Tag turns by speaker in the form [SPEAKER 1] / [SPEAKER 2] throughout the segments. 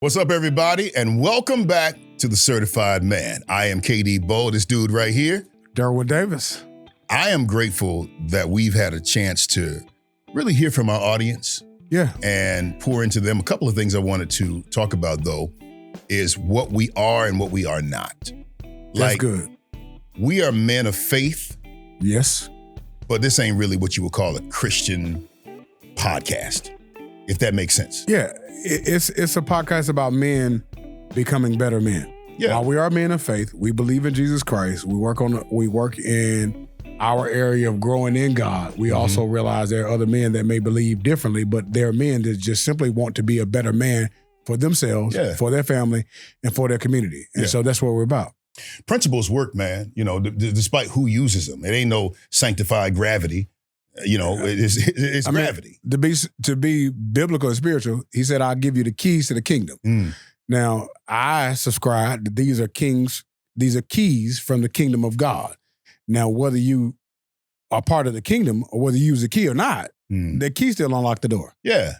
[SPEAKER 1] What's up, everybody, and welcome back to The Certified Man. I am KD Bowe, this dude right here.
[SPEAKER 2] Derwin Davis.
[SPEAKER 1] I am grateful that we've had a chance to really hear from our audience.
[SPEAKER 2] Yeah.
[SPEAKER 1] And pour into them. A couple of things I wanted to talk about, though, is what we are and what we are not.
[SPEAKER 2] That's good.
[SPEAKER 1] We are men of faith.
[SPEAKER 2] Yes.
[SPEAKER 1] But this ain't really what you would call a Christian podcast, if that makes sense.
[SPEAKER 2] Yeah. It's a podcast about men becoming better men.
[SPEAKER 1] Yeah.
[SPEAKER 2] While we are men of faith, we believe in Jesus Christ. We work in our area of growing in God. We also realize there are other men that may believe differently, but there are men that just simply want to be a better man for themselves, for their family, and for their community. And so that's what we're about.
[SPEAKER 1] Principles work, man, despite who uses them. It ain't no sanctified gravity. It's gravity.
[SPEAKER 2] To be biblical and spiritual, he said, I'll give you the keys to the kingdom. Now, I subscribe that these are keys from the kingdom of God. Now, whether you are part of the kingdom or whether you use the key or not, the key still unlock the door.
[SPEAKER 1] Yeah.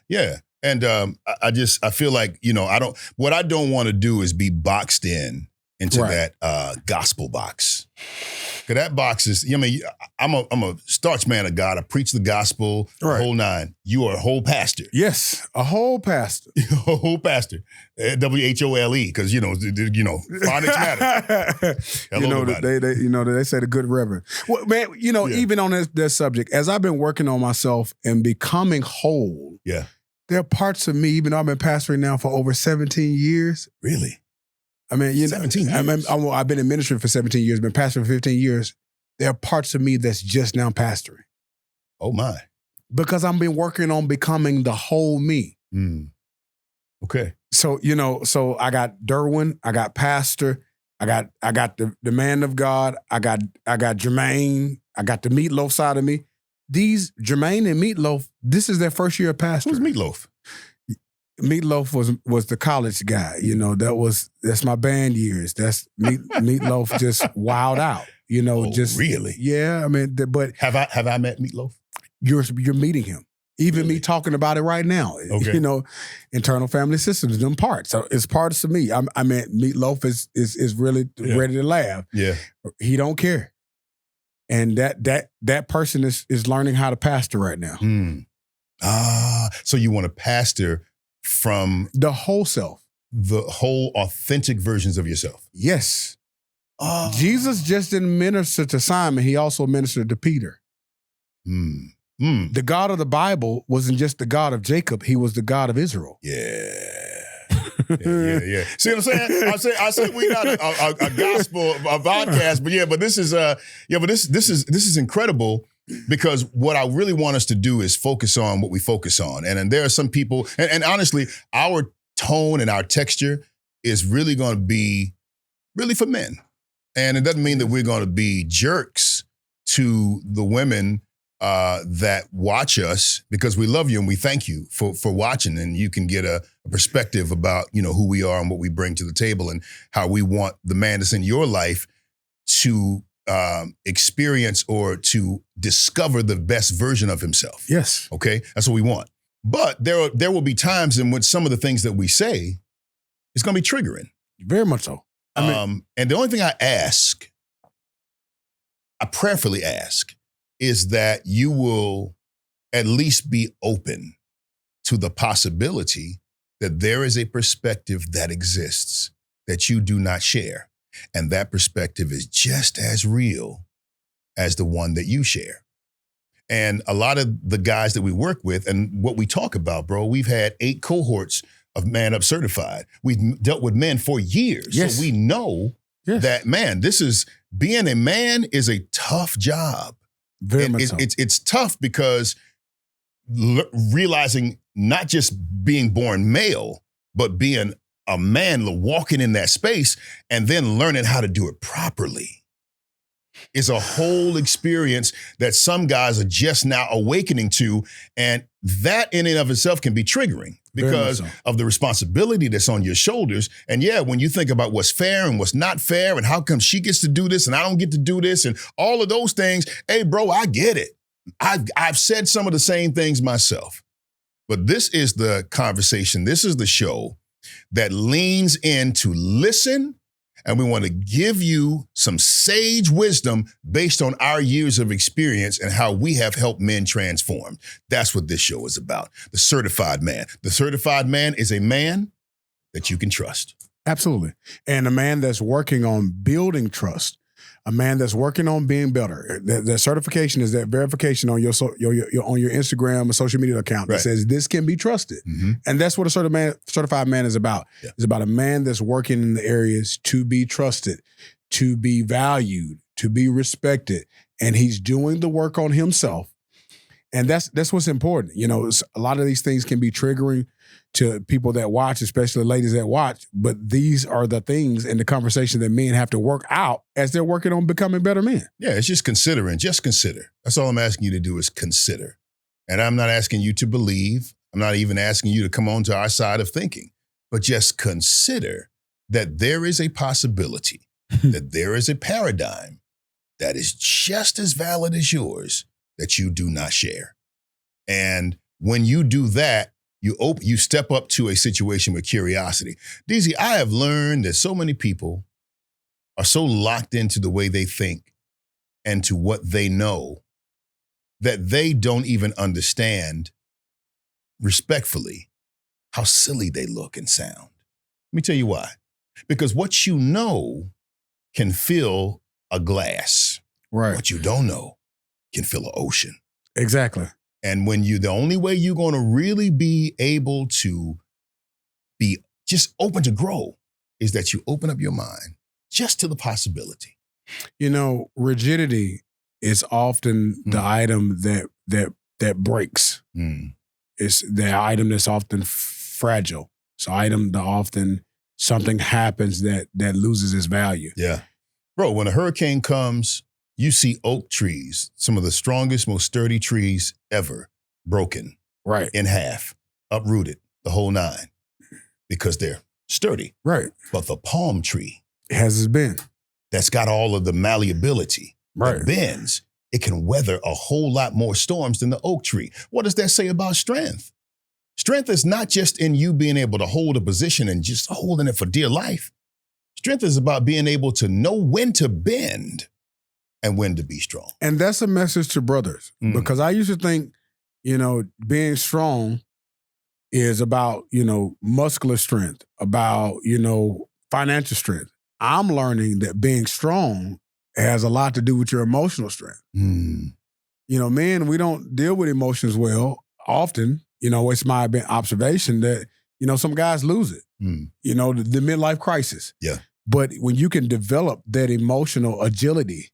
[SPEAKER 1] And I feel like, what I don't want to do is be boxed into that gospel box. Because that box is, I'm a starch man of God. I preach the gospel, the whole nine. You are a whole pastor.
[SPEAKER 2] Yes, a whole pastor.
[SPEAKER 1] A whole pastor. WHOLE, because, phonics matter.
[SPEAKER 2] They say the good reverend. Well, man, even on this subject, as I've been working on myself and becoming whole, there are parts of me, even though I've been pastoring now for over 17 years.
[SPEAKER 1] Really?
[SPEAKER 2] I mean,
[SPEAKER 1] 17 years.
[SPEAKER 2] I've been in ministry for 17 years, been pastoring for 15 years. There are parts of me that's just now pastoring.
[SPEAKER 1] Oh, my.
[SPEAKER 2] Because I've been working on becoming the whole me.
[SPEAKER 1] Okay.
[SPEAKER 2] So, so I got Derwin, I got pastor, I got the man of God, I got Jermaine, I got the Meatloaf side of me. These Jermaine and Meatloaf, this is their first year of pastoring.
[SPEAKER 1] Who's Meatloaf?
[SPEAKER 2] Meatloaf was the college guy, that's my band years. That's Meatloaf just wild out,
[SPEAKER 1] really?
[SPEAKER 2] Yeah, I mean, but
[SPEAKER 1] have I met Meatloaf?
[SPEAKER 2] You're meeting him. Even me talking about it right now, internal family systems, them parts. So it's parts of me. I mean, Meatloaf is really ready to laugh.
[SPEAKER 1] Yeah,
[SPEAKER 2] he don't care, and that person is learning how to pastor right now.
[SPEAKER 1] So you want to pastor from
[SPEAKER 2] the whole self,
[SPEAKER 1] the whole authentic versions of yourself.
[SPEAKER 2] Yes. Jesus just didn't minister to Simon. He also ministered to Peter. The God of the Bible wasn't just the God of Jacob. He was the God of Israel.
[SPEAKER 1] Yeah. See what I'm saying? I say we not a gospel, a podcast, but this is incredible. Because what I really want us to do is focus on what we focus on. And there are some people, and honestly, our tone and our texture is really going to be really for men. And it doesn't mean that we're going to be jerks to the women that watch us, because we love you and we thank you for watching. And you can get a perspective about, who we are and what we bring to the table and how we want the man that's in your life to experience or to discover the best version of himself.
[SPEAKER 2] Yes.
[SPEAKER 1] Okay? That's what we want. But there will be times in which some of the things that we say is going to be triggering.
[SPEAKER 2] Very much so.
[SPEAKER 1] And the only thing I prayerfully ask, is that you will at least be open to the possibility that there is a perspective that exists that you do not share. And that perspective is just as real as the one that you share. And a lot of the guys that we work with and what we talk about, bro, we've had 8 cohorts of Man Up Certified. We've dealt with men for years.
[SPEAKER 2] Yes.
[SPEAKER 1] So we know that, man, being a man is a tough job.
[SPEAKER 2] Very much so.
[SPEAKER 1] It's tough because realizing not just being born male, but being a man walking in that space and then learning how to do it properly is a whole experience that some guys are just now awakening to. And that in and of itself can be triggering because of the responsibility that's on your shoulders. And when you think about what's fair and what's not fair and how come she gets to do this and I don't get to do this and all of those things, hey, bro, I get it. I've said some of the same things myself. But this is the conversation. This is the show that leans in to listen, and we want to give you some sage wisdom based on our years of experience and how we have helped men transform. That's what this show is about. The Certified Man. The Certified Man is a man that you can trust.
[SPEAKER 2] Absolutely. And a man that's working on building trust, a man that's working on being better. That certification is that verification on your on your Instagram or social media account that says this can be trusted. Mm-hmm. And that's what a certified man is about. Yeah. It's about a man that's working in the areas to be trusted, to be valued, to be respected. And he's doing the work on himself. And that's what's important. You know, a lot of these things can be triggering to people that watch, especially ladies that watch, but these are the things in the conversation that men have to work out as they're working on becoming better men.
[SPEAKER 1] Yeah, it's just considering. Just consider. That's all I'm asking you to do is consider. And I'm not asking you to believe. I'm not even asking you to come on to our side of thinking, but just consider that there is a possibility, that there is a paradigm that is just as valid as yours that you do not share. And when you do that, you step up to a situation with curiosity. DZ, I have learned that so many people are so locked into the way they think and to what they know that they don't even understand, respectfully, how silly they look and sound. Let me tell you why. Because what you know can fill a glass.
[SPEAKER 2] Right.
[SPEAKER 1] What you don't know can fill an ocean.
[SPEAKER 2] Exactly.
[SPEAKER 1] And when the only way you're going to really be able to be just open to grow is that you open up your mind just to the possibility.
[SPEAKER 2] You know, rigidity is often the item that breaks. It's the item that's often fragile. It's an item that often something happens that loses its value.
[SPEAKER 1] Yeah. Bro, when a hurricane comes, you see oak trees, some of the strongest, most sturdy trees ever, broken in half, uprooted, the whole nine, because they're sturdy.
[SPEAKER 2] Right.
[SPEAKER 1] But the palm tree
[SPEAKER 2] has been.
[SPEAKER 1] That's got all of the malleability that bends. It can weather a whole lot more storms than the oak tree. What does that say about strength? Strength is not just in you being able to hold a position and just holding it for dear life. Strength is about being able to know when to bend and when to be strong.
[SPEAKER 2] And that's a message to brothers, because I used to think, you know, being strong is about, you know, muscular strength, about, you know, financial strength. I'm learning that being strong has a lot to do with your emotional strength. You know, men, we don't deal with emotions well often. You know, it's my observation that, you know, some guys lose it, you know, the midlife crisis.
[SPEAKER 1] Yeah.
[SPEAKER 2] But when you can develop that emotional agility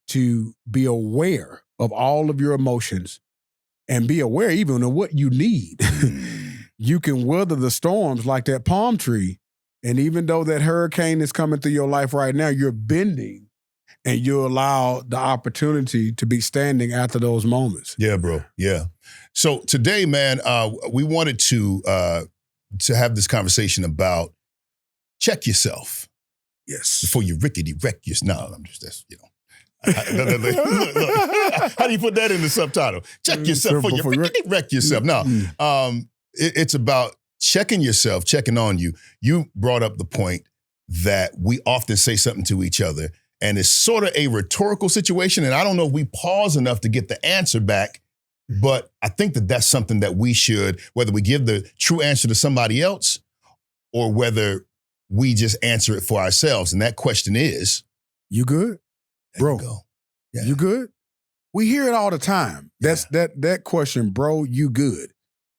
[SPEAKER 2] to be aware of all of your emotions and be aware even of what you need, you can weather the storms like that palm tree. And even though that hurricane is coming through your life right now, you're bending and you allow the opportunity to be standing after those moments.
[SPEAKER 1] Yeah, bro. Yeah. So today, man, we wanted to have this conversation about check yourself.
[SPEAKER 2] Yes.
[SPEAKER 1] Before you rickety wreck yourself. No, I'm just, that's, you know. Look, how do you put that in the subtitle? Check yourself before you rickety wreck yourself. No, it's about checking yourself, checking on you. You brought up the point that we often say something to each other, and it's sort of a rhetorical situation, and I don't know if we pause enough to get the answer back, but I think that that's something that we should, whether we give the true answer to somebody else or whether we just answer it for ourselves. And that question is,
[SPEAKER 2] you good? Bro,
[SPEAKER 1] you
[SPEAKER 2] good? We hear it all the time. That's that question, bro, you good?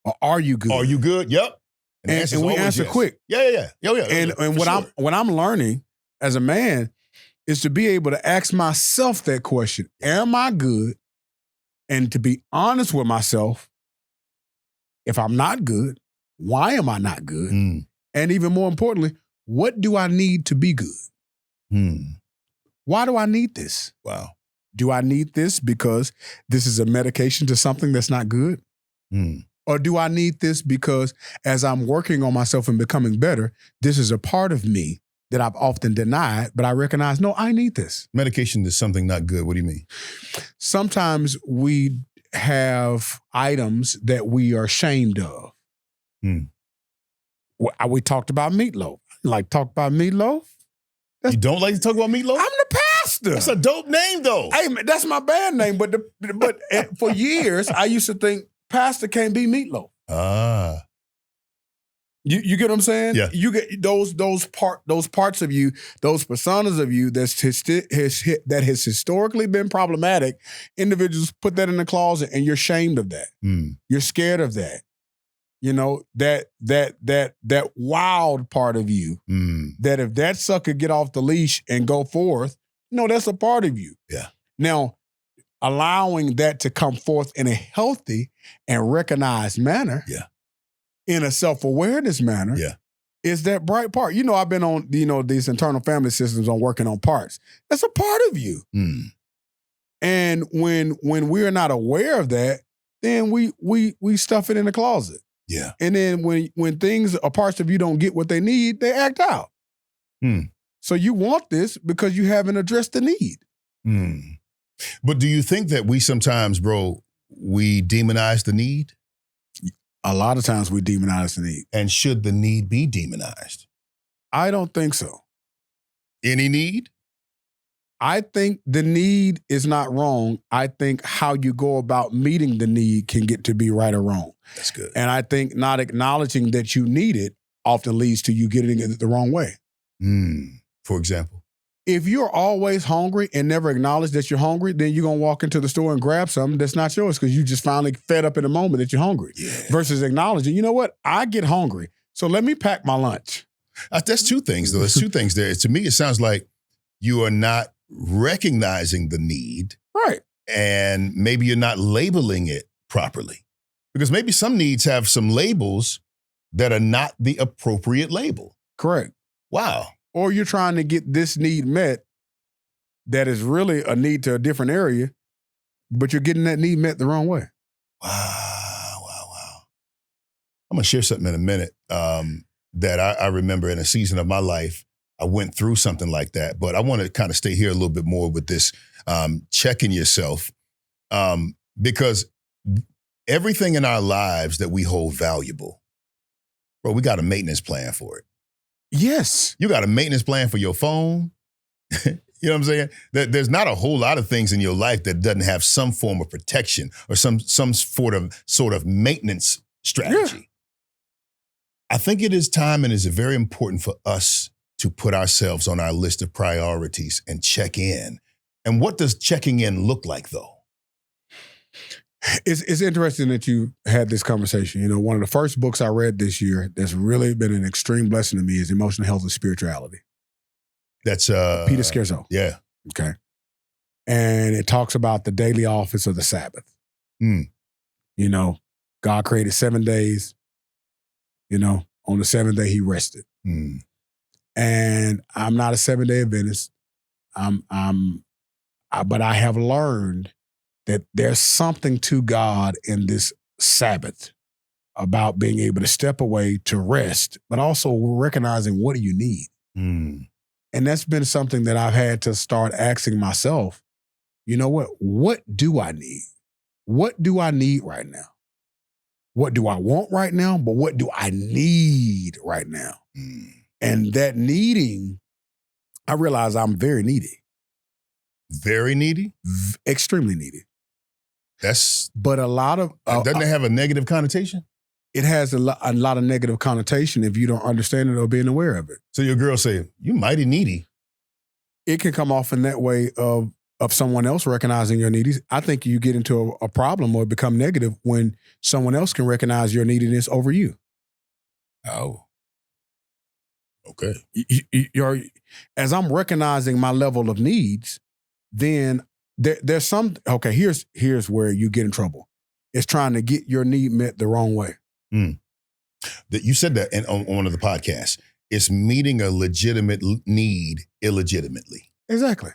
[SPEAKER 2] Or are you good?
[SPEAKER 1] Are you good? Yep.
[SPEAKER 2] And we answer quick.
[SPEAKER 1] Yeah.
[SPEAKER 2] And what I'm learning as a man is to be able to ask myself that question, am I good? And to be honest with myself, if I'm not good, why am I not good? And even more importantly, what do I need to be good? Why do I need this?
[SPEAKER 1] Wow.
[SPEAKER 2] Do I need this because this is a medication to something that's not good? Or do I need this because as I'm working on myself and becoming better, this is a part of me that I've often denied, but I recognize, no, I need this.
[SPEAKER 1] Medication is something not good. What do you mean?
[SPEAKER 2] Sometimes we have items that we are ashamed of. We talked about meatloaf. Like, talk about meatloaf?
[SPEAKER 1] You don't like to talk about meatloaf?
[SPEAKER 2] I'm the pastor.
[SPEAKER 1] That's a dope name, though.
[SPEAKER 2] Hey, man, that's my band name. But for years, I used to think pastor can't be meatloaf.
[SPEAKER 1] Ah.
[SPEAKER 2] You get what I'm saying?
[SPEAKER 1] Yeah.
[SPEAKER 2] You get those parts of you, those personas of you that has historically been problematic. Individuals put that in the closet, and you're ashamed of that. You're scared of that. You know, that wild part of you, that if that sucker get off the leash and go forth, that's a part of you.
[SPEAKER 1] Yeah.
[SPEAKER 2] Now, allowing that to come forth in a healthy and recognized manner, in a self-awareness manner, is that bright part. I've been on, these internal family systems on working on parts. That's a part of you. And when we're not aware of that, then we stuff it in the closet.
[SPEAKER 1] Yeah.
[SPEAKER 2] And then when things or parts of you don't get what they need, they act out. So you want this because you haven't addressed the need.
[SPEAKER 1] But do you think that we sometimes, bro, we demonize the need?
[SPEAKER 2] A lot of times we demonize the need.
[SPEAKER 1] And should the need be demonized?
[SPEAKER 2] I don't think so.
[SPEAKER 1] Any need?
[SPEAKER 2] I think the need is not wrong. I think how you go about meeting the need can get to be right or wrong.
[SPEAKER 1] That's good.
[SPEAKER 2] And I think not acknowledging that you need it often leads to you getting it the wrong way.
[SPEAKER 1] For example?
[SPEAKER 2] If you're always hungry and never acknowledge that you're hungry, then you're going to walk into the store and grab something that's not yours because you just finally fed up in the moment that you're hungry.
[SPEAKER 1] Yeah.
[SPEAKER 2] Versus acknowledging, you know what? I get hungry, so let me pack my lunch.
[SPEAKER 1] That's two things, though. There's two things there. To me, it sounds like you are not recognizing the need.
[SPEAKER 2] Right.
[SPEAKER 1] And maybe you're not labeling it properly. Because maybe some needs have some labels that are not the appropriate label.
[SPEAKER 2] Correct.
[SPEAKER 1] Wow.
[SPEAKER 2] Or you're trying to get this need met that is really a need to a different area, but you're getting that need met the wrong way.
[SPEAKER 1] Wow. I'm going to share something in a minute that I remember in a season of my life. I went through something like that, but I want to kind of stay here a little bit more with this checking yourself because everything in our lives that we hold valuable, bro, we got a maintenance plan for it.
[SPEAKER 2] Yes.
[SPEAKER 1] You got a maintenance plan for your phone. You know what I'm saying? There's not a whole lot of things in your life that doesn't have some form of protection or some sort of maintenance strategy. Yeah. I think it is time and is very important for us to put ourselves on our list of priorities and check in. And what does checking in look like, though?
[SPEAKER 2] It's interesting that you had this conversation. One of the first books I read this year that's really been an extreme blessing to me is Emotional Health and Spirituality.
[SPEAKER 1] That's
[SPEAKER 2] Peter Scherzo.
[SPEAKER 1] Yeah.
[SPEAKER 2] Okay. And it talks about the daily office of the Sabbath. God created 7 days. On the seventh day he rested. And I'm not a 7-day Adventist. But I have learned that there's something to God in this Sabbath about being able to step away to rest, but also recognizing what do you need? And that's been something that I've had to start asking myself, what do I need? What do I need right now? What do I want right now? But what do I need right now? And that needing, I realize I'm very needy.
[SPEAKER 1] Very needy?
[SPEAKER 2] Extremely needy. But a lot of...
[SPEAKER 1] doesn't it have a negative connotation?
[SPEAKER 2] It has a lot of negative connotation if you don't understand it or being aware of it.
[SPEAKER 1] So your girl say, you mighty needy.
[SPEAKER 2] It can come off in that way of someone else recognizing your needs. I think you get into a problem or become negative when someone else can recognize your neediness over you.
[SPEAKER 1] Oh. Okay.
[SPEAKER 2] As I'm recognizing my level of needs, then there's some, okay, here's where you get in trouble. It's trying to get your need met the wrong way.
[SPEAKER 1] You said that on one of the podcasts. It's meeting a legitimate need illegitimately.
[SPEAKER 2] Exactly.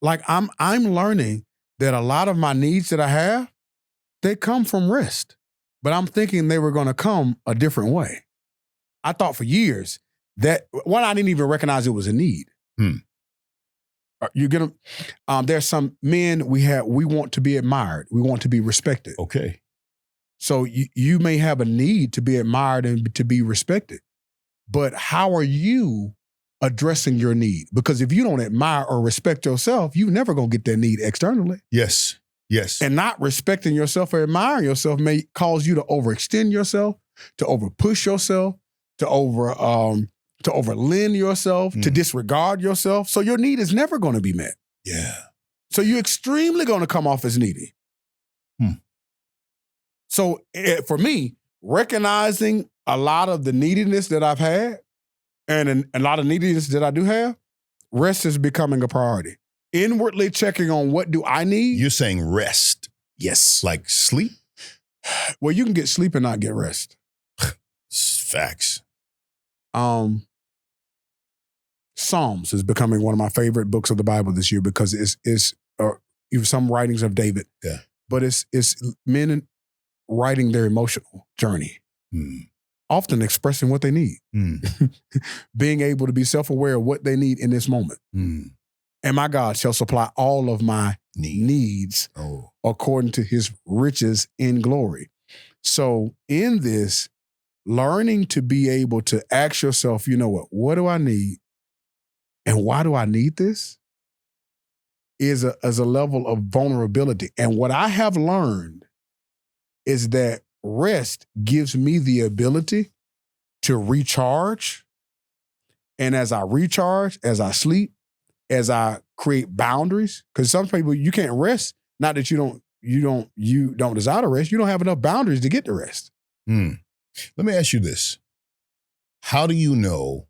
[SPEAKER 2] Like I'm learning that a lot of my needs that I have, they come from rest. But I'm thinking they were going to come a different way. I thought for years that, I didn't even recognize it was a need. You get them? There's some men we want to be admired. We want to be respected.
[SPEAKER 1] Okay.
[SPEAKER 2] So you may have a need to be admired and to be respected, but how are you addressing your need? Because if you don't admire or respect yourself, you're never going to get that need externally.
[SPEAKER 1] Yes. Yes.
[SPEAKER 2] And not respecting yourself or admiring yourself may cause you to overextend yourself, to overpush yourself, to overlend yourself, to disregard yourself. So your need is never going to be met.
[SPEAKER 1] Yeah.
[SPEAKER 2] So you're extremely going to come off as needy. So for me, recognizing a lot of the neediness that I've had and a lot of neediness that I do have, rest is becoming a priority. Inwardly checking on what do I need.
[SPEAKER 1] You're saying rest.
[SPEAKER 2] Yes.
[SPEAKER 1] Like sleep?
[SPEAKER 2] Well, you can get sleep and not get rest.
[SPEAKER 1] Facts.
[SPEAKER 2] Psalms is becoming one of my favorite books of the Bible this year because it's some writings of David.
[SPEAKER 1] Yeah.
[SPEAKER 2] But it's men writing their emotional journey, often expressing what they need, being able to be self-aware of what they need in this moment. And my God shall supply all of my needs according to his riches in glory. So in this, learning to be able to ask yourself, you know what do I need? And why do I need this? Is a level of vulnerability. And what I have learned is that rest gives me the ability to recharge. And as I recharge, as I sleep, as I create boundaries, because some people, you can't rest, not that you don't desire to rest, you don't have enough boundaries to get to rest.
[SPEAKER 1] Let me ask you this. How do you know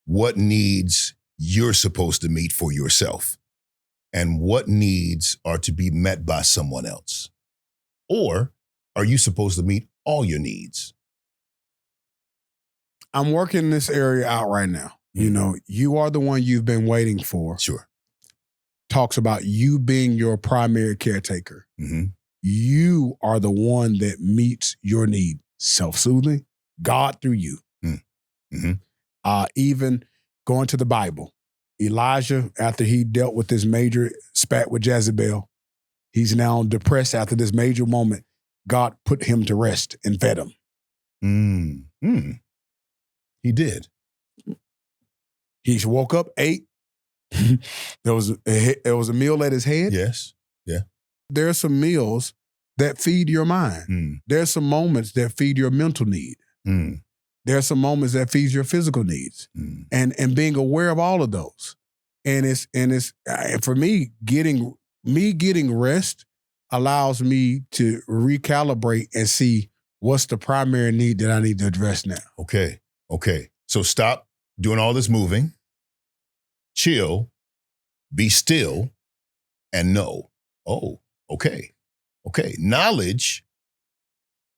[SPEAKER 1] what needs you're supposed to meet for yourself and what needs are to be met by someone else? Or are you supposed to meet all your needs?
[SPEAKER 2] I'm working this area out right now. You know, you are the one you've been waiting for.
[SPEAKER 1] Sure.
[SPEAKER 2] Talks about you being your primary caretaker. You are the one that meets your need. Self-soothing, God through you. Even going to the Bible, Elijah, after he dealt with this major spat with Jezebel, he's now depressed after this major moment. God put him to rest and fed him.
[SPEAKER 1] He did.
[SPEAKER 2] He woke up, ate. There was a meal at his head.
[SPEAKER 1] Yes. Yeah.
[SPEAKER 2] There are some meals that feed your mind. There's some moments that feed your mental need. There are some moments that feed your physical needs. And being aware of all of those. And it's for me, getting rest allows me to recalibrate and see what's the primary need that I need to address now.
[SPEAKER 1] Okay. So stop doing all this moving, chill, be still, and know. Oh, okay. Knowledge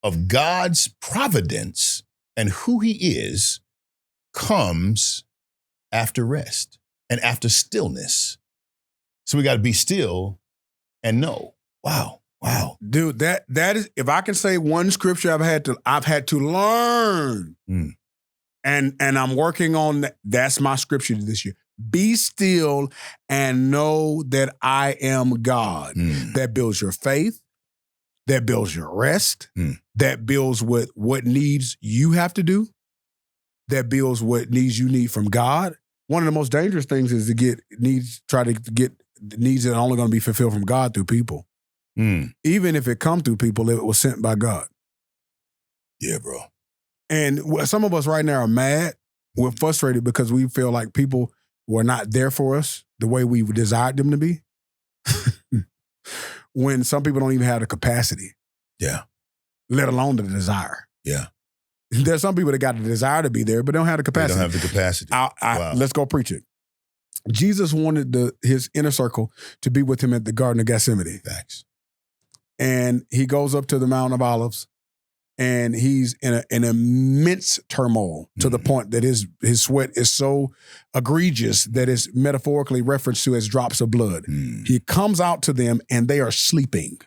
[SPEAKER 1] of God's providence and who he is comes after rest and after stillness. So we got to be still and know. Wow.
[SPEAKER 2] Dude, that is, if I can say one scripture I've had to learn. And I'm working on that. That's my scripture this year. Be still and know that I am God. That builds your faith. That builds your rest. That builds what needs you have to do. That builds what needs you need from God. One of the most dangerous things is try to get needs that are only going to be fulfilled from God through people. Even if it come through people, it was sent by God.
[SPEAKER 1] Yeah, bro.
[SPEAKER 2] And some of us right now are mad. We're frustrated because we feel like people were not there for us the way we desired them to be. When some people don't even have the capacity.
[SPEAKER 1] Yeah.
[SPEAKER 2] Let alone the desire.
[SPEAKER 1] Yeah.
[SPEAKER 2] There's some people that got the desire to be there, but don't have the capacity.
[SPEAKER 1] They don't have the capacity.
[SPEAKER 2] Wow. Let's go preach it. Jesus wanted his inner circle to be with him at the Garden of Gethsemane.
[SPEAKER 1] Facts.
[SPEAKER 2] And he goes up to the Mount of Olives. And he's in an immense turmoil to the point that his sweat is so egregious that it's metaphorically referenced to as drops of blood. He comes out to them and they are sleeping.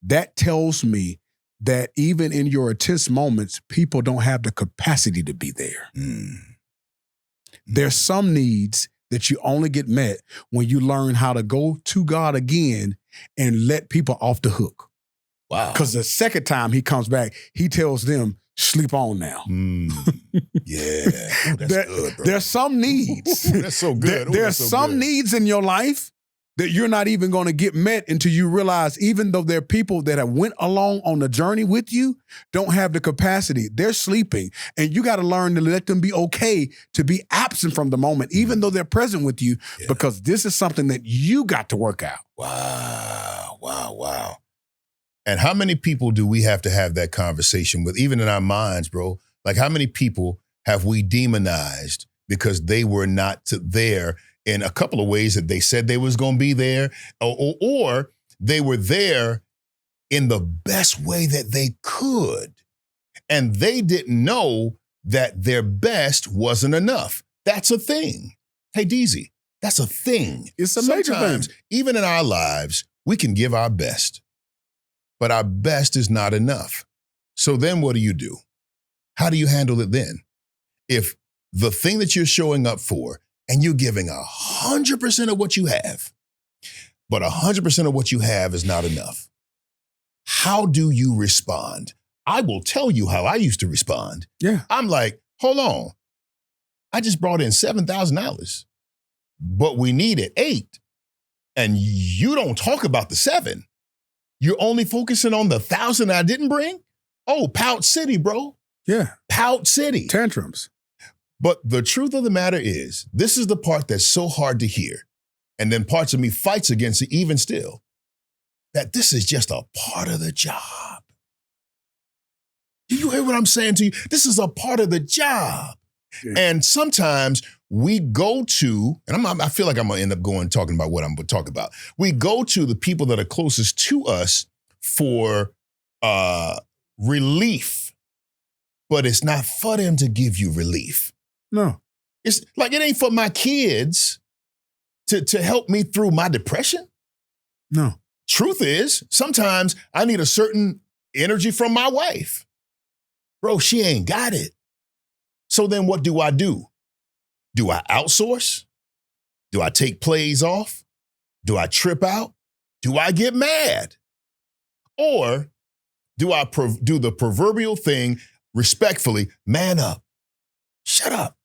[SPEAKER 2] That tells me that even in your intense moments, people don't have the capacity to be there. There's some needs that you only get met when you learn how to go to God again and let people off the hook.
[SPEAKER 1] Wow.
[SPEAKER 2] Because the second time he comes back, he tells them, sleep on now.
[SPEAKER 1] Yeah. Ooh, that's good, bro.
[SPEAKER 2] There's some needs.
[SPEAKER 1] Ooh, that's so good. Ooh,
[SPEAKER 2] There's
[SPEAKER 1] that's so
[SPEAKER 2] some
[SPEAKER 1] good.
[SPEAKER 2] needs in your life that you're not even going to get met until you realize, even though there are people that have went along on the journey with you, don't have the capacity. They're sleeping, and you got to learn to let them be okay to be absent from the moment, even though they're present with you, because this is something that you got to work out.
[SPEAKER 1] Wow, wow, wow. And how many people do we have to have that conversation with, even in our minds, bro? Like, how many people have we demonized because they were not there in a couple of ways that they said they was going to be there, or they were there in the best way that they could, and they didn't know that their best wasn't enough. That's a thing. Hey, DZ, that's a thing.
[SPEAKER 2] It's a major thing.
[SPEAKER 1] Even in our lives, we can give our best, but our best is not enough. So then what do? How do you handle it then? If the thing that you're showing up for and you're giving 100% of what you have, but 100% of what you have is not enough, how do you respond? I will tell you how I used to respond.
[SPEAKER 2] Yeah.
[SPEAKER 1] I'm like, hold on. I just brought in $7,000, but we needed 8. And you don't talk about the 7. You're only focusing on the 1,000 I didn't bring? Oh, Pout City, bro.
[SPEAKER 2] Yeah.
[SPEAKER 1] Pout City.
[SPEAKER 2] Tantrums.
[SPEAKER 1] But the truth of the matter is, this is the part that's so hard to hear. And then parts of me fights against it even still, that this is just a part of the job. Do you hear what I'm saying to you? This is a part of the job. Yeah. And sometimes we go to, and I feel like I'm going to end up talking about what I'm going to talk about. We go to the people that are closest to us for relief, but it's not for them to give you relief.
[SPEAKER 2] No.
[SPEAKER 1] It's like, it ain't for my kids to help me through my depression.
[SPEAKER 2] No.
[SPEAKER 1] Truth is, sometimes I need a certain energy from my wife. Bro, she ain't got it. So then what do? Do I outsource? Do I take plays off? Do I trip out? Do I get mad? Or do I do the proverbial thing respectfully, man up, shut up,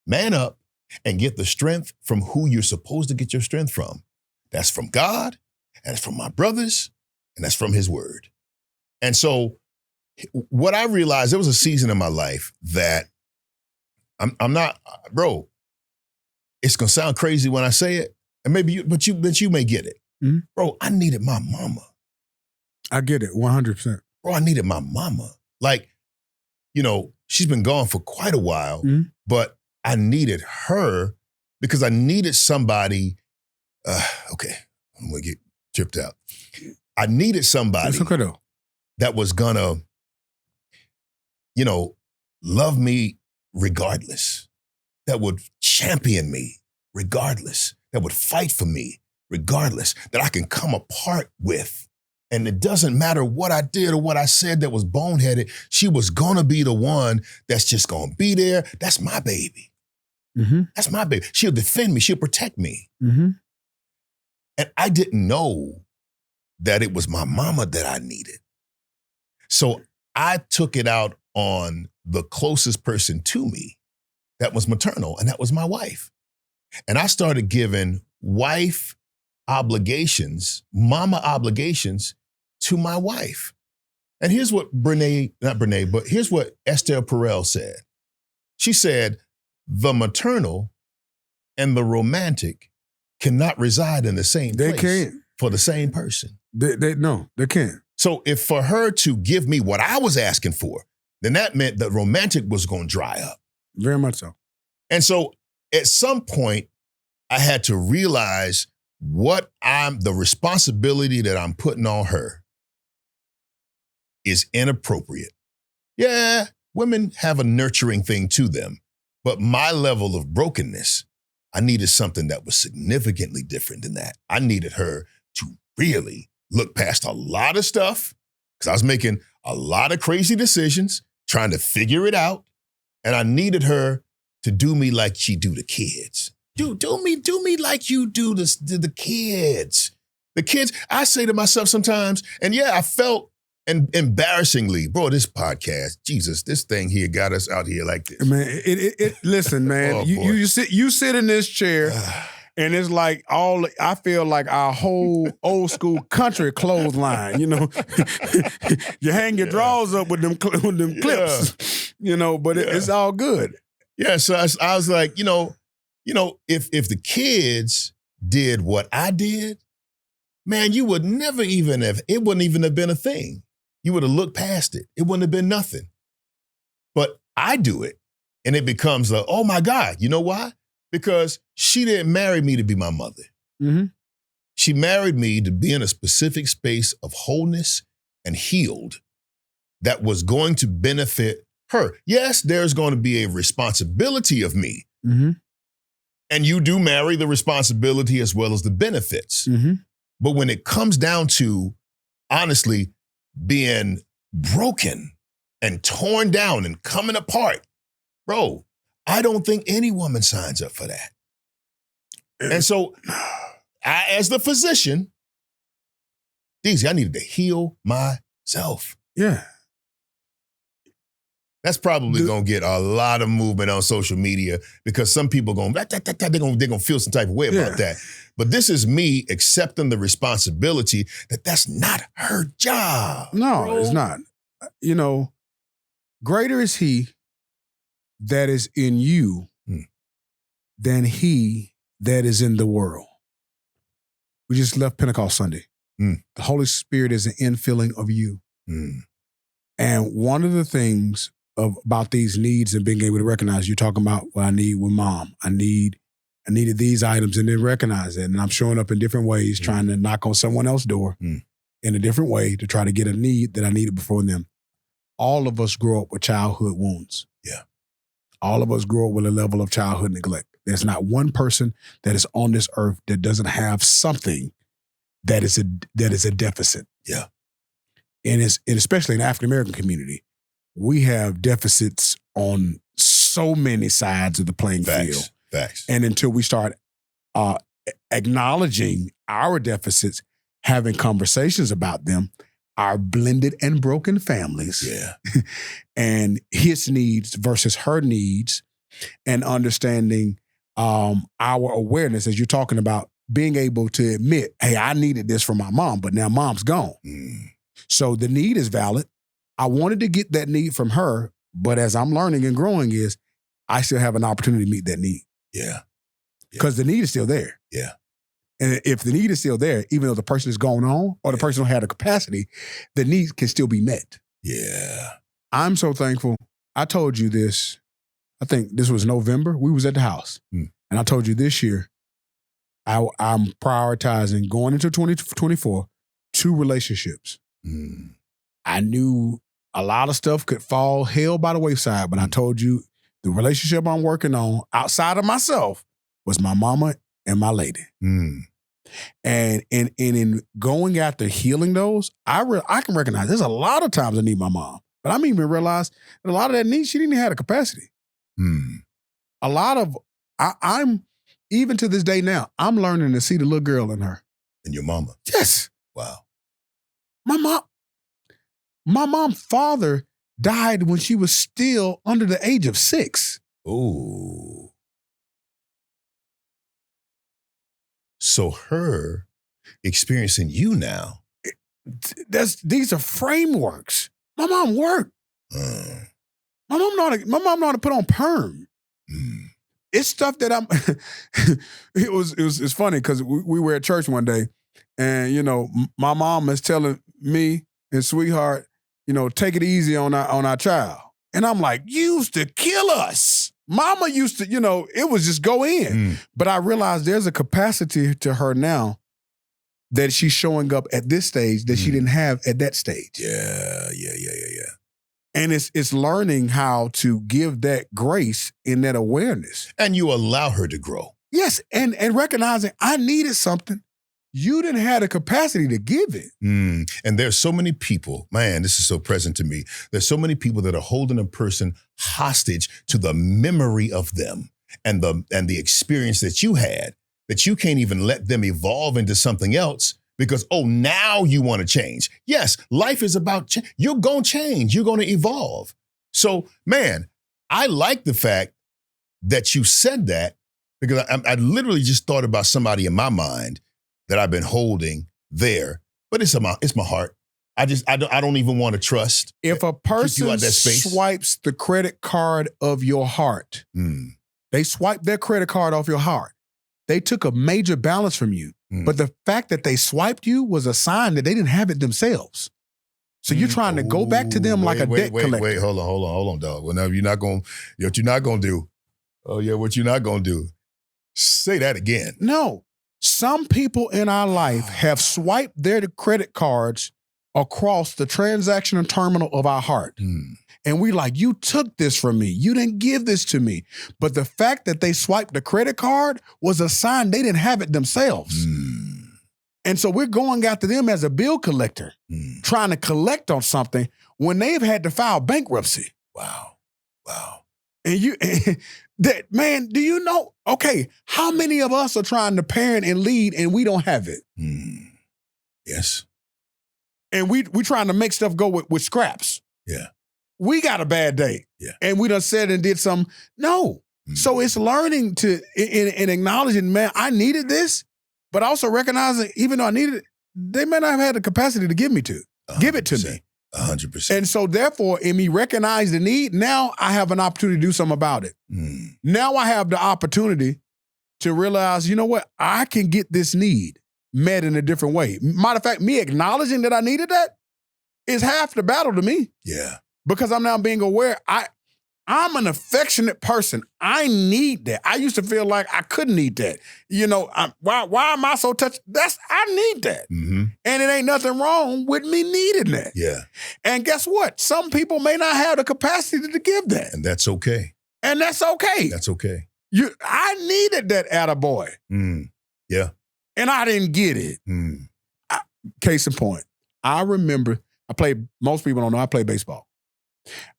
[SPEAKER 1] man up, and get the strength from who you're supposed to get your strength from? That's from God, and it's from my brothers, and that's from his word. And so what I realized, there was a season in my life that I'm not, bro, it's going to sound crazy when I say it, and maybe but you may get it. Mm-hmm. Bro, I needed my mama.
[SPEAKER 2] I get it, 100%.
[SPEAKER 1] Bro, I needed my mama. Like, she's been gone for quite a while, but I needed her because I needed somebody, okay, I'm going to get tripped out. I needed somebody that was gonna, love me regardless, that would champion me regardless, that would fight for me regardless, that I can come apart with. And it doesn't matter what I did or what I said that was boneheaded. She was gonna be the one that's just gonna be there. That's my baby. Mm-hmm. That's my baby. She'll defend me. She'll protect me. Mm-hmm. And I didn't know that it was my mama that I needed. So I took it out on the closest person to me that was maternal, and that was my wife. And I started giving wife obligations, mama obligations to my wife. And here's what here's what Esther Perel said. She said, the maternal and the romantic cannot reside in the same place.
[SPEAKER 2] They can't.
[SPEAKER 1] For the same person.
[SPEAKER 2] No, they can't.
[SPEAKER 1] So if for her to give me what I was asking for, then that meant that romantic was going to dry up.
[SPEAKER 2] Very much so.
[SPEAKER 1] And so at some point, I had to realize the responsibility that I'm putting on her is inappropriate. Yeah, women have a nurturing thing to them, but my level of brokenness, I needed something that was significantly different than that. I needed her to really look past a lot of stuff, because I was making a lot of crazy decisions, trying to figure it out. And I needed her to do me like she do the kids. Do me like you do the kids. The kids, I say to myself sometimes, and yeah, I felt embarrassingly, bro, this podcast, Jesus, this thing here got us out here like this.
[SPEAKER 2] Man, listen, man,
[SPEAKER 1] Oh,
[SPEAKER 2] you sit in this chair. And it's like I feel like our whole old school country clothesline, you know. You hang your drawers up with them clips, you know, but it's all good.
[SPEAKER 1] Yeah, so I was like, you know, if the kids did what I did, man, you would never even have, it wouldn't even have been a thing. You would have looked past it. It wouldn't have been nothing. But I do it, and it becomes like, oh my God, you know why? Because she didn't marry me to be my mother.
[SPEAKER 2] Mm-hmm.
[SPEAKER 1] She married me to be in a specific space of wholeness and healed that was going to benefit her. Yes, there's going to be a responsibility of me.
[SPEAKER 2] Mm-hmm.
[SPEAKER 1] And you do marry the responsibility as well as the benefits.
[SPEAKER 2] Mm-hmm.
[SPEAKER 1] But when it comes down to, honestly, being broken and torn down and coming apart, bro, I don't think any woman signs up for that. And so, I, as the physician, I needed to heal myself.
[SPEAKER 2] Yeah.
[SPEAKER 1] That's probably going to get a lot of movement on social media because some people they're going to feel some type of way about that. But this is me accepting the responsibility that that's not her job.
[SPEAKER 2] No,
[SPEAKER 1] bro.
[SPEAKER 2] It's not. You know, greater is he that is in you than he that is in the world. We just left Pentecost Sunday. The Holy Spirit is an infilling of you. And one of the things about these needs and being able to recognize, you're talking about what I need with mom. I needed these items and then recognize it. And I'm showing up in different ways, trying to knock on someone else's door in a different way to try to get a need that I needed before them. All of us grow up with childhood wounds.
[SPEAKER 1] Yeah.
[SPEAKER 2] All of us grow up with a level of childhood neglect. There's not one person that is on this earth that doesn't have something that is a deficit.
[SPEAKER 1] Yeah.
[SPEAKER 2] And especially in the African American community, we have deficits on so many sides of the playing field.
[SPEAKER 1] Facts.
[SPEAKER 2] And until we start acknowledging our deficits, having conversations about them, our blended and broken families, and his needs versus her needs, and understanding our awareness, as you're talking about, being able to admit, hey, I needed this from my mom, but now mom's gone. So the need is valid. I wanted to get that need from her, but as I'm learning and growing I still have an opportunity to meet that need.
[SPEAKER 1] Yeah.
[SPEAKER 2] Because the need is still there.
[SPEAKER 1] Yeah.
[SPEAKER 2] And if the need is still there, even though the person is going on or the person don't have the capacity, the need can still be met.
[SPEAKER 1] Yeah.
[SPEAKER 2] I'm so thankful. I told you this, I think this was November. We was at the house. And I told you this year, I'm prioritizing going into 2024, 2 relationships. I knew a lot of stuff could fall hell by the wayside, but I told you the relationship I'm working on outside of myself was my mama and my lady. And in going after healing those, I can recognize there's a lot of times I need my mom, but I didn't even realize that a lot of that need, she didn't even have the capacity. A lot of, I'm, even to this day now, I'm learning to see the little girl in her.
[SPEAKER 1] And your mama?
[SPEAKER 2] Yes.
[SPEAKER 1] Wow.
[SPEAKER 2] My mom's father died when she was still under the age of 6.
[SPEAKER 1] Ooh. So her experiencing you now.
[SPEAKER 2] These are frameworks. My mom worked. My mom know how to put on perm. It's stuff that it's funny because we were at church one day and, you know, my mom is telling me and sweetheart, you know, take it easy on our child. And I'm like, you used to kill us. Mama used to, you know, it was just go in. But I realized there's a capacity to her now that she's showing up at this stage that she didn't have at that stage.
[SPEAKER 1] Yeah.
[SPEAKER 2] And it's learning how to give that grace in that awareness.
[SPEAKER 1] And you allow her to grow.
[SPEAKER 2] Yes, and recognizing I needed something. You didn't have the capacity to give it.
[SPEAKER 1] And there's so many people, man, this is so present to me. There's so many people that are holding a person hostage to the memory of them and the experience that you had, that you can't even let them evolve into something else because, now you want to change. Yes, life is about change. You're going to change. You're going to evolve. So, man, I like the fact that you said that, because I literally just thought about somebody in my mind that I've been holding there, but it's my heart. I don't even want to trust.
[SPEAKER 2] If a person swipes the credit card of your heart, they swipe their credit card off your heart. They took a major balance from you. But the fact that they swiped you was a sign that they didn't have it themselves. So you're trying to go back to them like a debt collector.
[SPEAKER 1] Wait, hold on, dog. Well, no, what you're not going to do. Oh, yeah, what you're not going to do. Say that again.
[SPEAKER 2] No. Some people in our life have swiped their credit cards across the transaction terminal of our heart. And we like, you took this from me. You didn't give this to me. But the fact that they swiped the credit card was a sign they didn't have it themselves. And so we're going after them as a bill collector, trying to collect on something when they've had to file bankruptcy.
[SPEAKER 1] Wow.
[SPEAKER 2] And man, do you know, okay, how many of us are trying to parent and lead and we don't have it?
[SPEAKER 1] Yes.
[SPEAKER 2] And we trying to make stuff go with scraps.
[SPEAKER 1] Yeah.
[SPEAKER 2] We got a bad day.
[SPEAKER 1] Yeah.
[SPEAKER 2] And we done said and did something. No. So it's learning to, and acknowledging, man, I needed this, but also recognizing, even though I needed it, they may not have had the capacity to give it to me.
[SPEAKER 1] 100%.
[SPEAKER 2] And so therefore, in me recognize the need, now I have an opportunity to do something about it. Now I have the opportunity to realize, you know what? I can get this need met in a different way. Matter of fact, me acknowledging that I needed that is half the battle to me.
[SPEAKER 1] Yeah.
[SPEAKER 2] Because I'm now being aware, I'm an affectionate person. I need that. I used to feel like I couldn't need that. You know, why am I so touched? I need that. And it ain't nothing wrong with me needing that.
[SPEAKER 1] Yeah.
[SPEAKER 2] And guess what? Some people may not have the capacity to give that.
[SPEAKER 1] And that's okay.
[SPEAKER 2] And that's okay.
[SPEAKER 1] That's okay.
[SPEAKER 2] I needed that attaboy.
[SPEAKER 1] Yeah.
[SPEAKER 2] And I didn't get it. Case in point, I remember, most people don't know, I play baseball.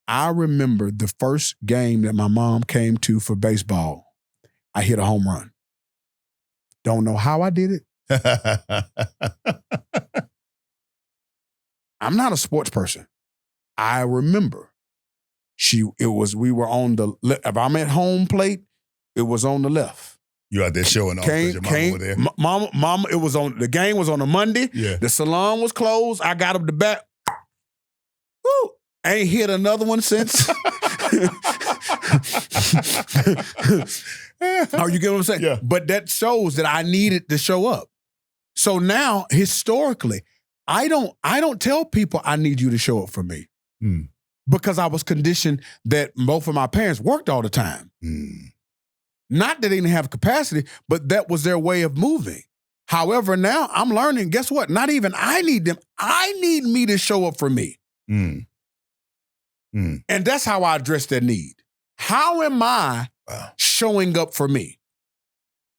[SPEAKER 2] I remember the first game that my mom came to for baseball, I hit a home run. Don't know how I did it. I'm not a sports person. I remember we were on if I'm at home plate, it was on the left.
[SPEAKER 1] You out there showing off because your mama was there?
[SPEAKER 2] Mama, the game was on a Monday.
[SPEAKER 1] Yeah.
[SPEAKER 2] The salon was closed. I got up the bat. Woo! Ain't hit another one since. Oh, you get what I'm saying?
[SPEAKER 1] Yeah.
[SPEAKER 2] But that shows that I needed to show up. So now, historically, I don't tell people I need you to show up for me. Because I was conditioned that both of my parents worked all the time. Not that they didn't have capacity, but that was their way of moving. However, now I'm learning, guess what? Not even I need them. I need me to show up for me. And that's how I address that need. How am I showing up for me?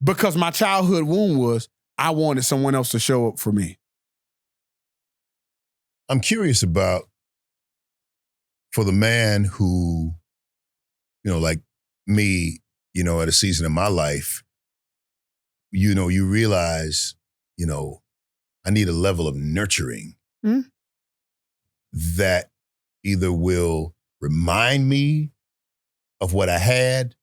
[SPEAKER 2] Because my childhood wound was I wanted someone else to show up for me.
[SPEAKER 1] I'm curious about, for the man who, like me, at a season in my life, you realize, I need a level of nurturing that either will remind me of what I had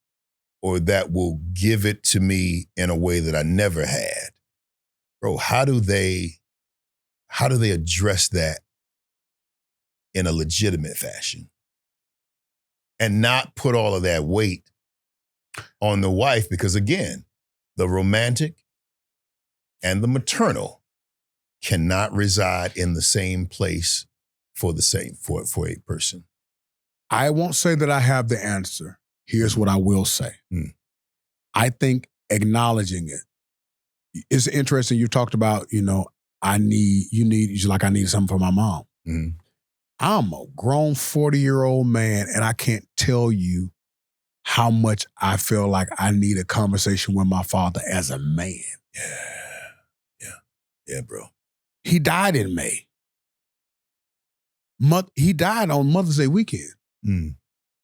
[SPEAKER 1] or that will give it to me in a way that I never had. Bro, how do they address that in a legitimate fashion and not put all of that weight on the wife? Because again, the romantic and the maternal cannot reside in the same place for a person.
[SPEAKER 2] I won't say that I have the answer. Here's what I will say. I think acknowledging it. It's interesting. You talked about, I needed something for my mom. I'm a grown 40-year-old man and I can't tell you how much I feel like I need a conversation with my father as a man.
[SPEAKER 1] Yeah, bro.
[SPEAKER 2] He died in May. He died on Mother's Day weekend.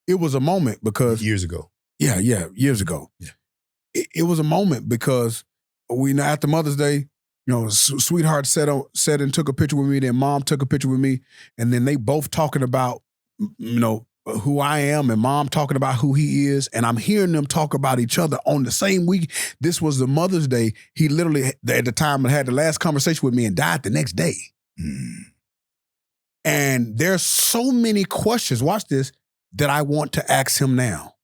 [SPEAKER 2] It was a moment because...
[SPEAKER 1] Years ago.
[SPEAKER 2] Yeah, years ago.
[SPEAKER 1] Yeah.
[SPEAKER 2] It was a moment because after Mother's Day, sweetheart said and took a picture with me, then mom took a picture with me, and then they both talking about, who I am, and mom talking about who he is, and I'm hearing them talk about each other on the same week. This was the Mother's Day. He literally, at the time, had the last conversation with me and died the next day. And there's so many questions, watch this, that I want to ask him now.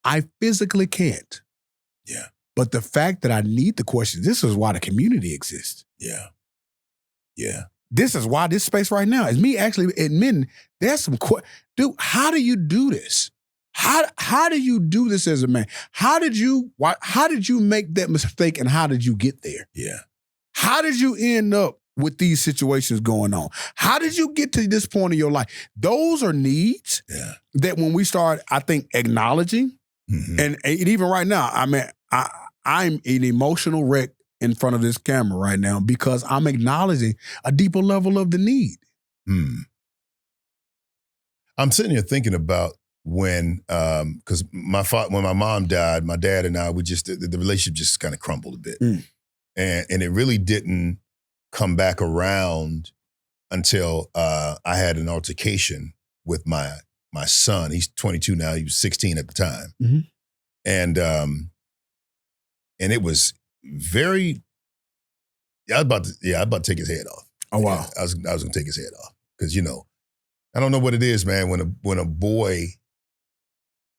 [SPEAKER 2] I physically can't.
[SPEAKER 1] Yeah.
[SPEAKER 2] But the fact that I need the questions, this is why the community exists.
[SPEAKER 1] Yeah. Yeah.
[SPEAKER 2] This is why this space right now is me actually admitting there's some dude, how do you do this? How do you do this as a man? How did you make that mistake, and how did you get there?
[SPEAKER 1] Yeah.
[SPEAKER 2] How did you end up with these situations going on? How did you get to this point in your life? Those are needs that when we start, I think, acknowledging, and even right now, I mean, I'm an emotional wreck in front of this camera right now because I'm acknowledging a deeper level of the need.
[SPEAKER 1] I'm sitting here thinking about when, because when my mom died, my dad and I, the relationship just kind of crumbled a bit. And it really didn't come back around until I had an altercation with my son. He's 22 now. He was 16 at the time. And it was very, I was about to take his head off.
[SPEAKER 2] Oh, wow.
[SPEAKER 1] I was going to take his head off because, I don't know what it is, man, when a boy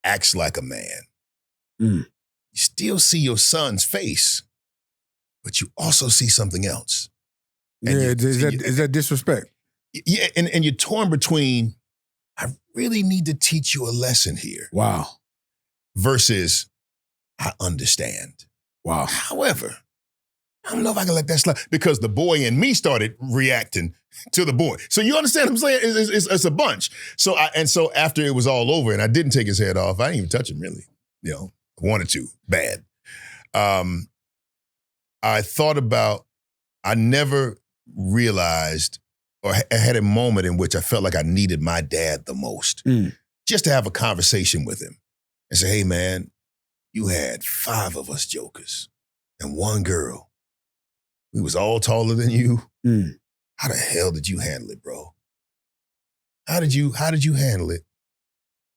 [SPEAKER 1] acts like a man, you still see your son's face, but you also see something else. And
[SPEAKER 2] is that disrespect?
[SPEAKER 1] Yeah, and you're torn between, I really need to teach you a lesson here.
[SPEAKER 2] Wow.
[SPEAKER 1] Versus, I understand.
[SPEAKER 2] Wow.
[SPEAKER 1] However, I don't know if I can let that slide because the boy in me started reacting to the boy. So you understand what I'm saying? It's a bunch. So after it was all over and I didn't take his head off, I didn't even touch him really. I wanted to, bad. I thought about, I never realized or had a moment in which I felt like I needed my dad the most. Just to have a conversation with him and say, hey man, you had 5 of us jokers and 1 girl. We was all taller than you. How the hell did you handle it, bro? How did you handle it?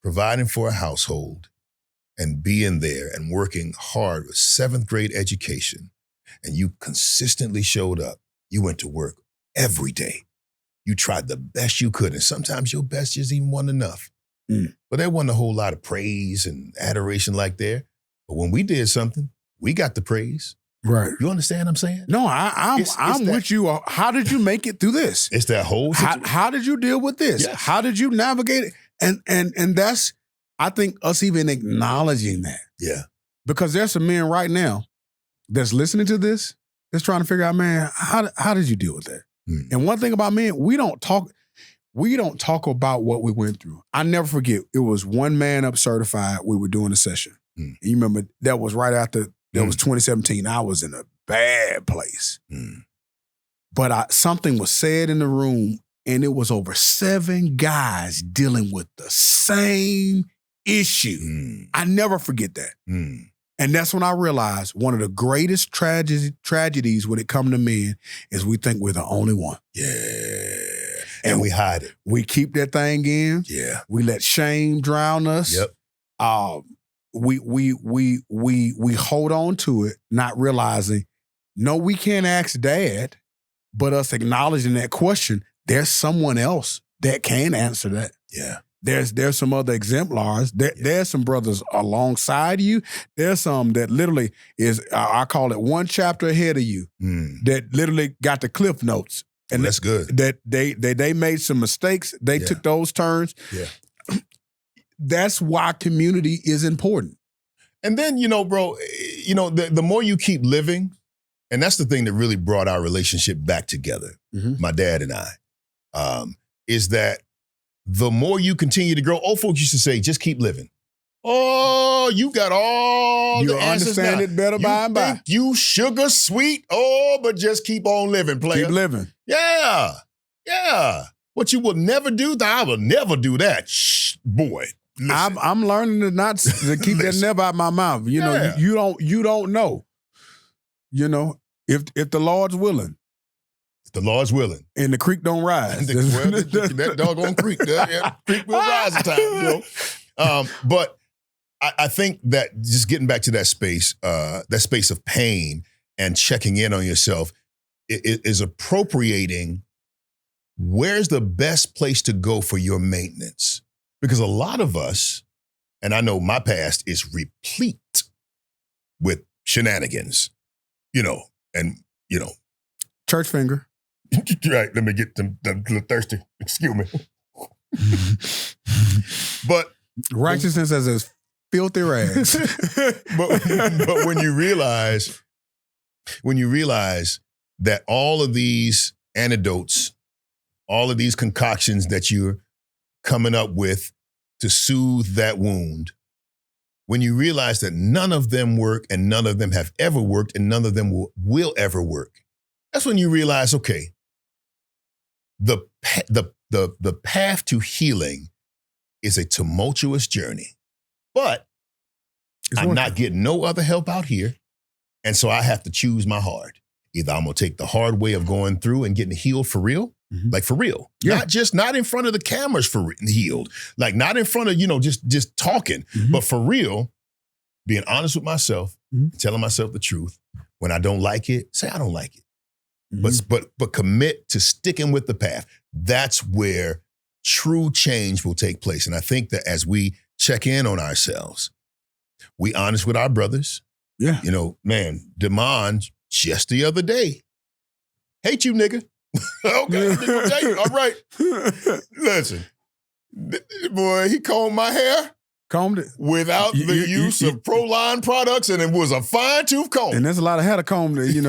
[SPEAKER 1] Providing for a household and being there and working hard with 7th grade education. And you consistently showed up. You went to work every day. You tried the best you could. And sometimes your best just even wasn't enough. But there wasn't a whole lot of praise and adoration like there. But when we did something, we got the praise.
[SPEAKER 2] Right.
[SPEAKER 1] You understand what I'm saying?
[SPEAKER 2] No, I'm with you. How did you make it through this?
[SPEAKER 1] It's that whole situation.
[SPEAKER 2] How did you deal with this?
[SPEAKER 1] Yes.
[SPEAKER 2] How did you navigate it? And that's, I think, us even acknowledging that.
[SPEAKER 1] Yeah.
[SPEAKER 2] Because there's some men right now that's listening to this, that's trying to figure out, man, how did you deal with that? And one thing about men, we don't talk about what we went through. I never forget, it was One Man Up Certified. We were doing a session. You remember that was right after, that was 2017. I was in a bad place. But something was said in the room, and it was over 7 guys dealing with the same issue. I never forget that. And that's when I realized one of the greatest tragedies when it comes to men is we think we're the only one.
[SPEAKER 1] Yeah. And we hide it.
[SPEAKER 2] We keep that thing in.
[SPEAKER 1] Yeah.
[SPEAKER 2] We let shame drown us.
[SPEAKER 1] Yep.
[SPEAKER 2] We hold on to it, not realizing, no, we can't ask dad, but us acknowledging that question, there's someone else that can answer that.
[SPEAKER 1] Yeah.
[SPEAKER 2] There's some other exemplars. There's some brothers alongside you. There's some that literally is, I call it one chapter ahead of you, that literally got the cliff notes. And
[SPEAKER 1] that's good.
[SPEAKER 2] That they made some mistakes. They took those turns.
[SPEAKER 1] Yeah.
[SPEAKER 2] That's why community is important.
[SPEAKER 1] And then, bro, the more you keep living, and that's the thing that really brought our relationship back together, my dad and I, is that the more you continue to grow, old folks used to say, just keep living. Oh, you got all the answers now.
[SPEAKER 2] You understand it better by and by.
[SPEAKER 1] You sugar sweet, but just keep on living, player.
[SPEAKER 2] Keep living.
[SPEAKER 1] Yeah, yeah. What you will never do, I will never do that. Shh, boy. Listen.
[SPEAKER 2] I'm learning to keep that never out my mouth. You know, you don't know. If the Lord's willing.
[SPEAKER 1] The Lord's willing.
[SPEAKER 2] And the creek don't rise.
[SPEAKER 1] That doggone creek. Creek will rise at times, but I think that just getting back to that space of pain and checking in on yourself is appropriating where's the best place to go for your maintenance. Because a lot of us, and I know my past is replete with shenanigans,
[SPEAKER 2] Church finger.
[SPEAKER 1] Right, let me get them a little thirsty. Excuse me. But
[SPEAKER 2] righteousness as a filthy rags.
[SPEAKER 1] but when you realize that all of these antidotes, all of these concoctions that you're coming up with to soothe that wound, when you realize that none of them work and none of them have ever worked and none of them will ever work, that's when you realize, okay, the path to healing is a tumultuous journey, but I'm not getting no other help out here. And so I have to choose my hard. Either I'm going to take the hard way of going through and getting healed for real, like for real, not in front of the cameras for healed, like not in front of, just talking, but for real, being honest with myself, telling myself the truth. When I don't like it, say I don't like it. But commit to sticking with the path. That's where true change will take place. And I think that as we check in on ourselves, we honest with our brothers.
[SPEAKER 2] Yeah.
[SPEAKER 1] Man, Demond just the other day. Hate you, nigga. Okay, I'm tell you. All right. Listen, boy, he combed my hair.
[SPEAKER 2] Combed it
[SPEAKER 1] without the use of Proline products, and it was a fine-tooth comb.
[SPEAKER 2] And there's a lot of hair to comb that, ain't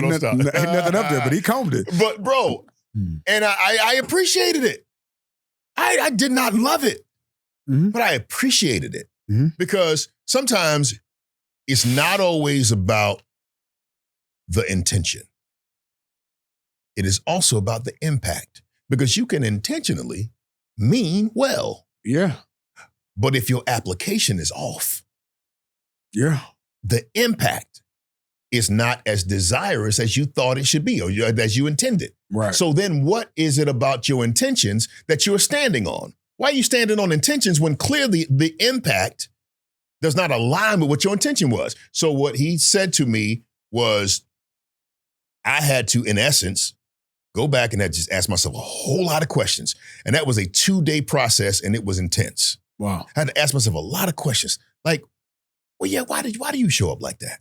[SPEAKER 2] nothing up there, but he combed it.
[SPEAKER 1] But bro, and I appreciated it. I did not love it, but I appreciated it because sometimes it's not always about the intention. It is also about the impact, because you can intentionally mean well.
[SPEAKER 2] Yeah.
[SPEAKER 1] But if your application is off, the impact is not as desirous as you thought it should be or as you intended.
[SPEAKER 2] Right.
[SPEAKER 1] So then what is it about your intentions that you're standing on? Why are you standing on intentions when clearly the impact does not align with what your intention was? So what he said to me was, I had to, in essence, go back and just ask myself a whole lot of questions. And that was a 2-day process, and it was intense.
[SPEAKER 2] Wow.
[SPEAKER 1] I had to ask myself a lot of questions. Like, well, yeah, why do you show up like that?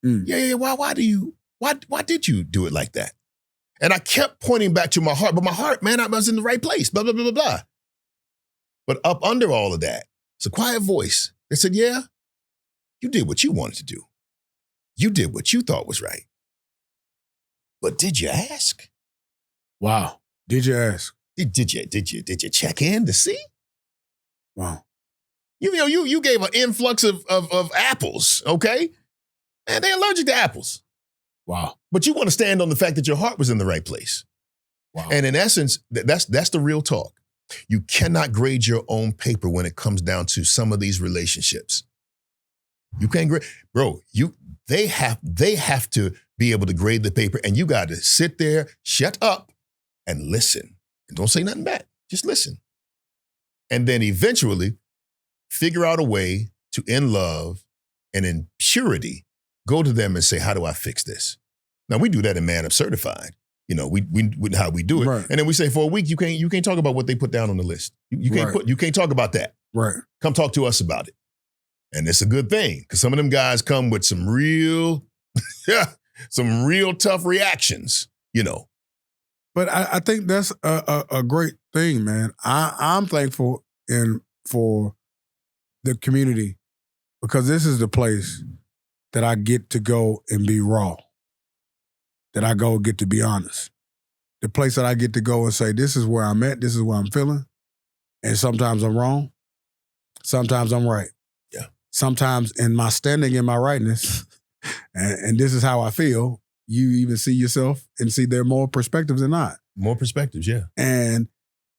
[SPEAKER 1] Yeah, why did you do it like that? And I kept pointing back to my heart, but my heart, man, I was in the right place, blah, blah, blah, blah, blah. But up under all of that, it's a quiet voice that said, yeah, you did what you wanted to do. You did what you thought was right. But did you ask?
[SPEAKER 2] Wow. Did you ask?
[SPEAKER 1] Did you check in to see?
[SPEAKER 2] Wow.
[SPEAKER 1] You gave an influx of apples, okay? And they're allergic to apples.
[SPEAKER 2] Wow.
[SPEAKER 1] But you want to stand on the fact that your heart was in the right place.
[SPEAKER 2] Wow.
[SPEAKER 1] And in essence, that's the real talk. You cannot grade your own paper when it comes down to some of these relationships. You can't grade, bro. They have to be able to grade the paper, and you got to sit there, shut up, and listen. And don't say nothing back. Just listen. And then eventually figure out a way to, in love and in purity, go to them and say, how do I fix this? Now, we do that in Man Up Certified. We how we do it.
[SPEAKER 2] Right.
[SPEAKER 1] And then we say, for a week, you can't talk about what they put down on the list. You can't talk about that.
[SPEAKER 2] Right.
[SPEAKER 1] Come talk to us about it. And it's a good thing, because some of them guys come with some real tough reactions,
[SPEAKER 2] But I think that's a great thing, man. I'm thankful for the community, because this is the place that I get to go and be raw, that I go get to be honest. The place that I get to go and say, this is where I'm at, this is where I'm feeling. And sometimes I'm wrong. Sometimes I'm right.
[SPEAKER 1] Yeah.
[SPEAKER 2] Sometimes in my standing in my rightness, and this is how I feel, you even see yourself and see there are more perspectives than not.
[SPEAKER 1] More perspectives, yeah.
[SPEAKER 2] And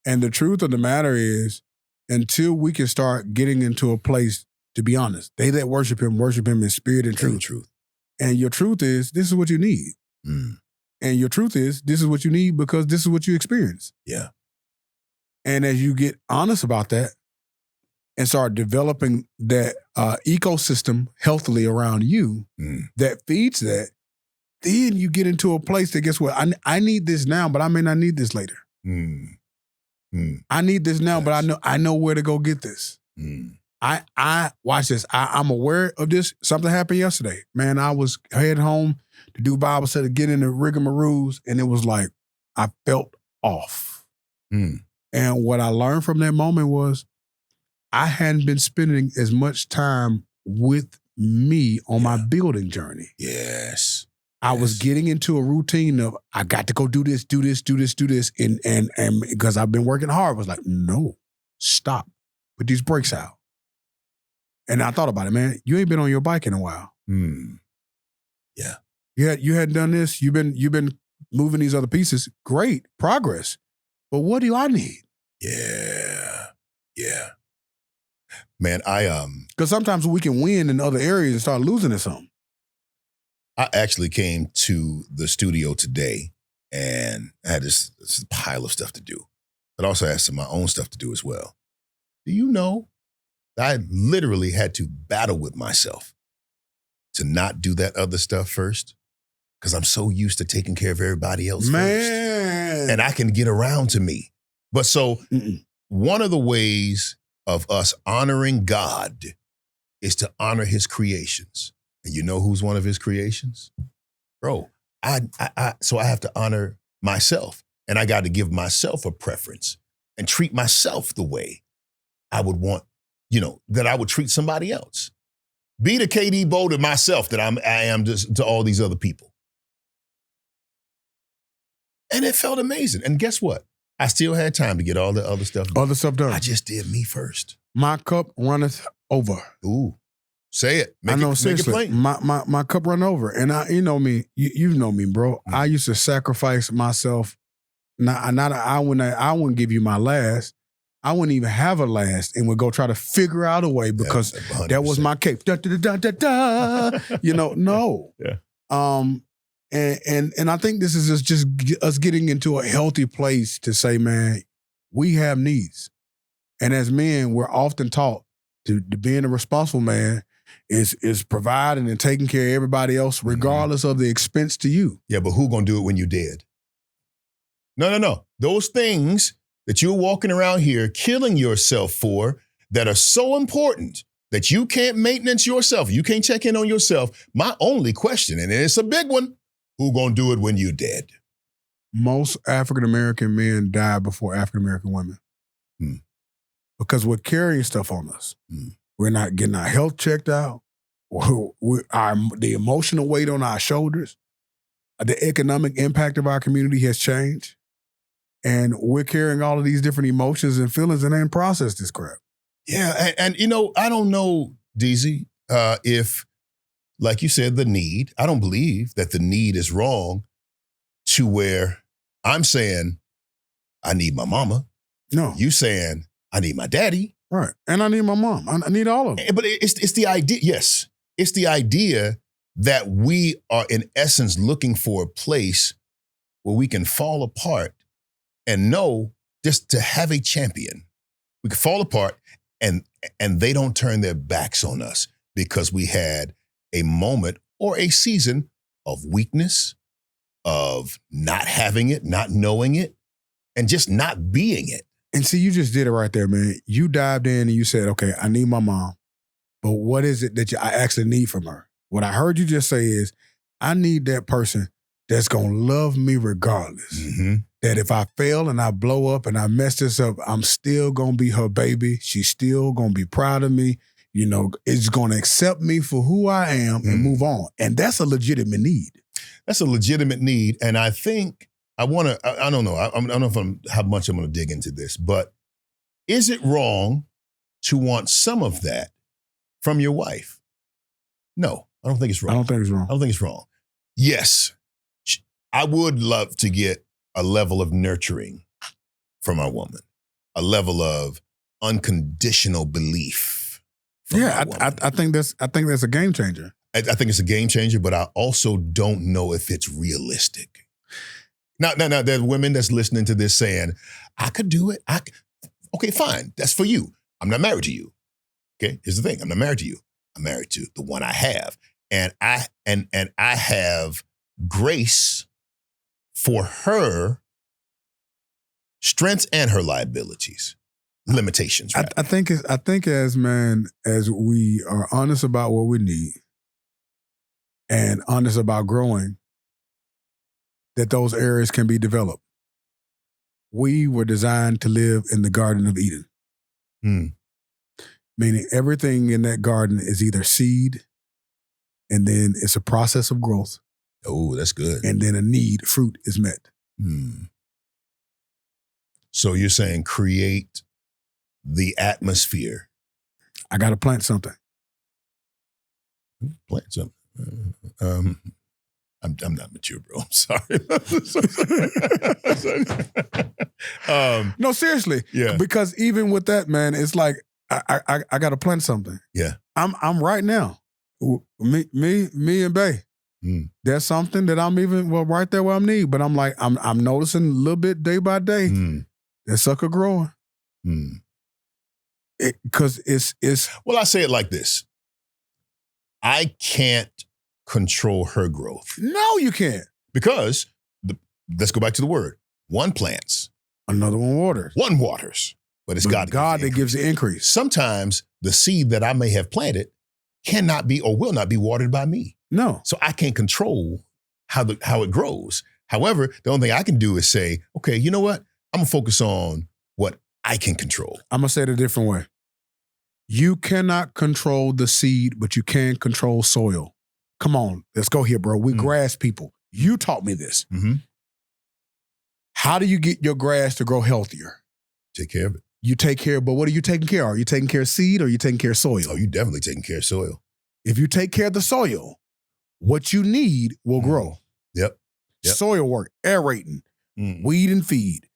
[SPEAKER 2] the truth of the matter is, until we can start getting into a place, to be honest, they that worship him in spirit and truth. And your truth is, this is what you need.
[SPEAKER 1] Mm.
[SPEAKER 2] And your truth is, this is what you need because this is what you experience.
[SPEAKER 1] Yeah.
[SPEAKER 2] And as you get honest about that and start developing that ecosystem healthily around you that feeds that, then you get into a place that, guess what? I need this now, but I may not need this later. I need this now, but I know where to go get this. I watch this. I'm aware of this. Something happened yesterday. Man, I was heading home to do Bible study, get in the rigmaroles, and it was like I felt off. And what I learned from that moment was I hadn't been spending as much time with me on my building journey.
[SPEAKER 1] Yes.
[SPEAKER 2] I was getting into a routine of I got to go do this, and because I've been working hard, I was like, no, stop. Put these brakes out. And I thought about it, man. You ain't been on your bike in a while.
[SPEAKER 1] Yeah.
[SPEAKER 2] You hadn't done this. You've been moving these other pieces. Great progress. But what do I need?
[SPEAKER 1] Yeah. Man,
[SPEAKER 2] because sometimes we can win in other areas and start losing at something.
[SPEAKER 1] I actually came to the studio today and I had this pile of stuff to do, but also had some of my own stuff to do as well. Do you know I literally had to battle with myself to not do that other stuff first? Because I'm so used to taking care of everybody else first. And I can get around to me. But so one of the ways of us honoring God is to honor his creations. And you know who's one of his creations? Bro, so I have to honor myself. And I got to give myself a preference and treat myself the way I would want, that I would treat somebody else. Be the KD Bowe to myself that I am just to all these other people. And it felt amazing. And guess what? I still had time to get all the other stuff done. I just did me first.
[SPEAKER 2] My cup runneth over.
[SPEAKER 1] Ooh. Say it.
[SPEAKER 2] Make it plain. My cup run over. And you know me, you know me, bro. I used to sacrifice myself. I wouldn't give you my last. I wouldn't even have a last and would go try to figure out a way because that was my cake. Da, da, da, da, da. No.
[SPEAKER 1] Yeah.
[SPEAKER 2] And I think this is just us getting into a healthy place to say, man, we have needs. And as men, we're often taught to being a responsible man is providing and taking care of everybody else, regardless of the expense to you.
[SPEAKER 1] Yeah, but who gonna do it when you're dead? No. Those things that you're walking around here killing yourself for that are so important that you can't maintenance yourself, you can't check in on yourself. My only question, and it's a big one, who gonna do it when you're dead?
[SPEAKER 2] Most African-American men die before African-American women. Because we're carrying stuff on us. We're not getting our health checked out. The emotional weight on our shoulders. The economic impact of our community has changed. And we're carrying all of these different emotions and feelings and then process this crap.
[SPEAKER 1] Yeah, and I don't know, DZ, if, like you said, the need, I don't believe that the need is wrong to where I'm saying, I need my mama.
[SPEAKER 2] No.
[SPEAKER 1] You saying, I need my daddy.
[SPEAKER 2] Right. And I need my mom. I need all of them.
[SPEAKER 1] But it's the idea, yes. It's the idea that we are in essence looking for a place where we can fall apart and know just to have a champion. We can fall apart and they don't turn their backs on us because we had a moment or a season of weakness, of not having it, not knowing it, and just not being it.
[SPEAKER 2] And see, you just did it right there, man. You dived in and you said, okay, I need my mom, but what is it that I actually need from her? What I heard you just say is, I need that person that's going to love me regardless. That if I fail and I blow up and I mess this up, I'm still going to be her baby. She's still going to be proud of me. It's going to accept me for who I am and move on. And that's a legitimate need.
[SPEAKER 1] That's a legitimate need. And I think I don't know. I don't know how much I'm going to dig into this, but is it wrong to want some of that from your wife? No, I don't think it's wrong.
[SPEAKER 2] I don't think it's wrong.
[SPEAKER 1] Yes, I would love to get a level of nurturing from my woman, a level of unconditional belief from my woman.
[SPEAKER 2] I think that's a game changer.
[SPEAKER 1] I think it's a game changer, but I also don't know if it's realistic. Now, there are women that's listening to this saying, I could do it. Okay, fine. That's for you. I'm not married to you. Okay, here's the thing. I'm not married to you. I'm married to the one I have. And I have grace for her strengths and her liabilities, limitations. Right?
[SPEAKER 2] I think as we are honest about what we need and honest about growing, that those areas can be developed. We were designed to live in the Garden of Eden. Meaning everything in that garden is either seed, and then it's a process of growth.
[SPEAKER 1] Oh, that's good.
[SPEAKER 2] And then a need, fruit is met.
[SPEAKER 1] So you're saying create the atmosphere.
[SPEAKER 2] I got to plant something.
[SPEAKER 1] Plant something. I'm not mature, bro. I'm sorry.
[SPEAKER 2] No, seriously.
[SPEAKER 1] Yeah.
[SPEAKER 2] Because even with that, man, it's like I got to plant something.
[SPEAKER 1] Yeah.
[SPEAKER 2] I'm right now. Me and Bay. There's something that I'm right there where I'm need, but I'm like I'm noticing a little bit day by day. That sucker growing. Because it's.
[SPEAKER 1] Well, I say it like this. I can't control her growth.
[SPEAKER 2] No, you can't.
[SPEAKER 1] Because let's go back to the word. One plants.
[SPEAKER 2] Another one waters.
[SPEAKER 1] One waters. But it's God
[SPEAKER 2] that gives the increase.
[SPEAKER 1] Sometimes the seed that I may have planted cannot be or will not be watered by me.
[SPEAKER 2] No.
[SPEAKER 1] So I can't control how it grows. However, the only thing I can do is say, okay, you know what? I'm going to focus on what I can control.
[SPEAKER 2] I'm going to say it a different way. You cannot control the seed, but you can control soil. Come on, let's go here, bro. We grass people. You taught me this. How do you get your grass to grow healthier?
[SPEAKER 1] Take care of it.
[SPEAKER 2] You take care, but what are you taking care of? Are you taking care of seed or are you taking care of soil?
[SPEAKER 1] Oh, you definitely taking care of soil.
[SPEAKER 2] If you take care of the soil, what you need will grow.
[SPEAKER 1] Yep.
[SPEAKER 2] Soil work, aerating, weed and feed,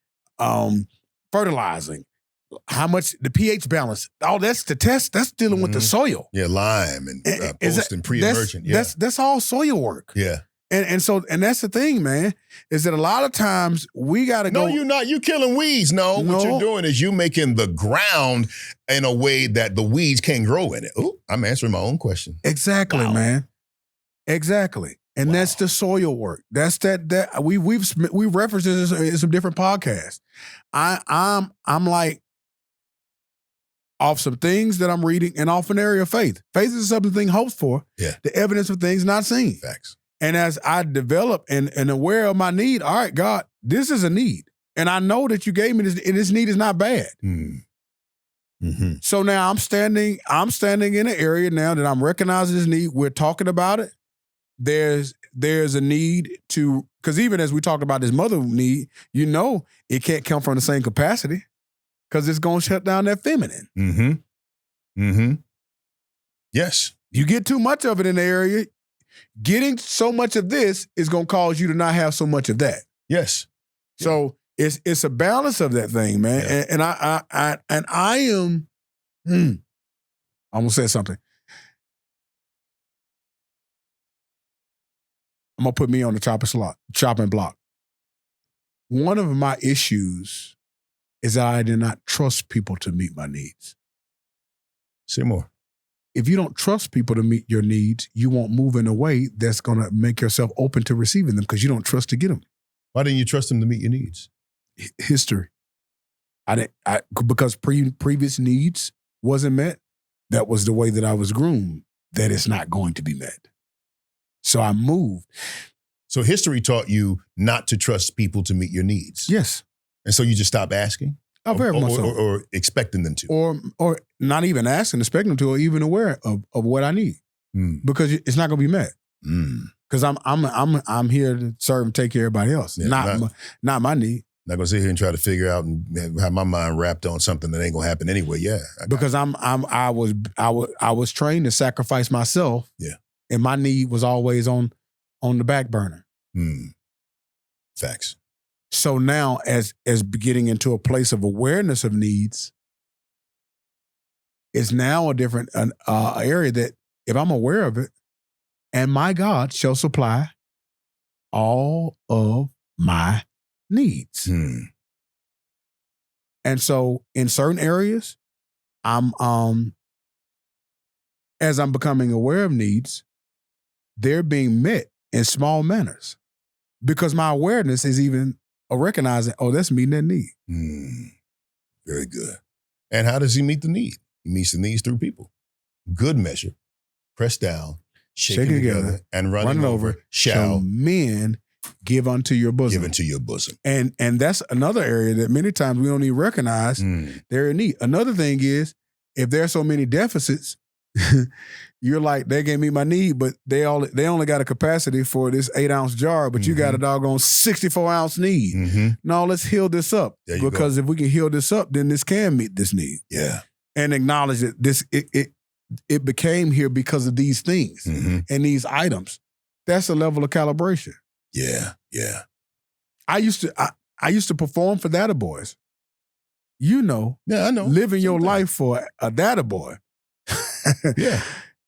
[SPEAKER 2] fertilizing, how much the pH balance, all that's the test. That's dealing with the soil.
[SPEAKER 1] Yeah, lime and post and pre-emergent.
[SPEAKER 2] That's all soil work.
[SPEAKER 1] Yeah.
[SPEAKER 2] And that's the thing, man, is that a lot of times we got to go.
[SPEAKER 1] No, you're not. You're killing weeds. No, what you're doing is you making the ground in a way that the weeds can't grow in it. Ooh, I'm answering my own question.
[SPEAKER 2] Exactly, man. Exactly. And that's the soil work. That's that we've referenced this in some different podcasts. I'm like, off some things that I'm reading and off an area of faith. Faith is something hopes for.
[SPEAKER 1] Yeah. The
[SPEAKER 2] evidence of things not seen.
[SPEAKER 1] Facts.
[SPEAKER 2] And as I develop and aware of my need, all right, God, this is a need. And I know that you gave me this, and this need is not bad. So now I'm standing in an area now that I'm recognizing this need. We're talking about it. There's a need to, because even as we talked about this mother need, it can't come from the same capacity. Because it's going to shut down that feminine.
[SPEAKER 1] Yes.
[SPEAKER 2] You get too much of it in the area, getting so much of this is going to cause you to not have so much of that.
[SPEAKER 1] Yes.
[SPEAKER 2] So it's a balance of that thing, man. Yeah. And I am, I'm going to say something. I'm going to put me on the chopping block. One of my issues is that I did not trust people to meet my needs.
[SPEAKER 1] Say more.
[SPEAKER 2] If you don't trust people to meet your needs, you won't move in a way that's going to make yourself open to receiving them because you don't trust to get them.
[SPEAKER 1] Why didn't you trust them to meet your needs?
[SPEAKER 2] History. Because previous needs wasn't met. That was the way that I was groomed, that it's not going to be met. So I moved.
[SPEAKER 1] So history taught you not to trust people to meet your needs.
[SPEAKER 2] Yes.
[SPEAKER 1] And so you just stop asking?
[SPEAKER 2] Oh, very much so.
[SPEAKER 1] Or expecting them to?
[SPEAKER 2] Or not even asking, expecting them to, or even aware of what I need. Because it's not going to be met. Because I'm here to serve and take care of everybody else, not my need.
[SPEAKER 1] Not going to sit here and try to figure out and have my mind wrapped on something that ain't going to happen anyway. Yeah.
[SPEAKER 2] Because I was trained to sacrifice myself.
[SPEAKER 1] Yeah.
[SPEAKER 2] And my need was always on the back burner.
[SPEAKER 1] Facts.
[SPEAKER 2] So now, as getting into a place of awareness of needs, is now a different area that if I'm aware of it, and my God shall supply all of my needs. And so in certain areas, as I'm becoming aware of needs, they're being met in small manners because my awareness is even recognizing, oh, that's meeting that need.
[SPEAKER 1] Very good. And how does he meet the need? He meets the needs through people. Good measure, pressed down, shaken together, and running over, shall
[SPEAKER 2] men give unto your bosom.
[SPEAKER 1] Give into your bosom.
[SPEAKER 2] And that's another area that many times we don't even recognize they're in need. Another thing is, if there are so many deficits, you're like, they gave me my need, but they only got a capacity for this 8-ounce jar, but you got a doggone 64-ounce need. No, let's heal this up. Because if we can heal this up, then this can meet this need.
[SPEAKER 1] Yeah.
[SPEAKER 2] And acknowledge that it became here because of these things and these items. That's a level of calibration.
[SPEAKER 1] Yeah, yeah.
[SPEAKER 2] I used to perform for data boys. Yeah, I know. Living your life for a data boy.
[SPEAKER 1] Yeah.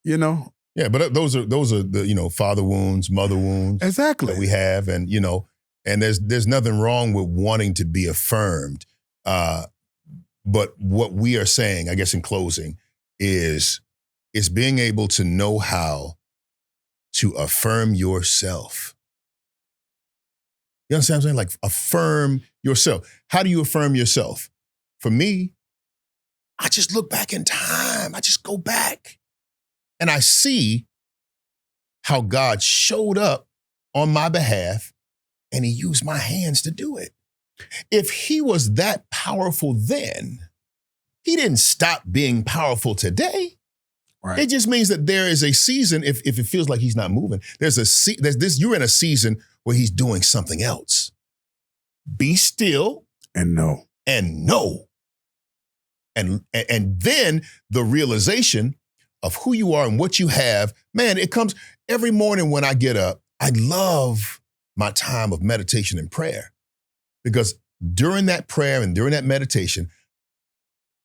[SPEAKER 1] Yeah, but those are the father wounds, mother wounds.
[SPEAKER 2] Exactly.
[SPEAKER 1] That we have, and and there's nothing wrong with wanting to be affirmed. But what we are saying, I guess in closing, is being able to know how to affirm yourself. You understand what I'm saying? Like, affirm yourself. How do you affirm yourself? For me, I just look back in time. I just go back and I see how God showed up on my behalf and he used my hands to do it. If he was that powerful then, he didn't stop being powerful today. Right. It just means that there is a season, if it feels like he's not moving, you're in a season where he's doing something else. Be still.
[SPEAKER 2] And know.
[SPEAKER 1] And know. And then the realization of who you are and what you have, man, it comes every morning when I get up. I love my time of meditation and prayer because during that prayer and during that meditation,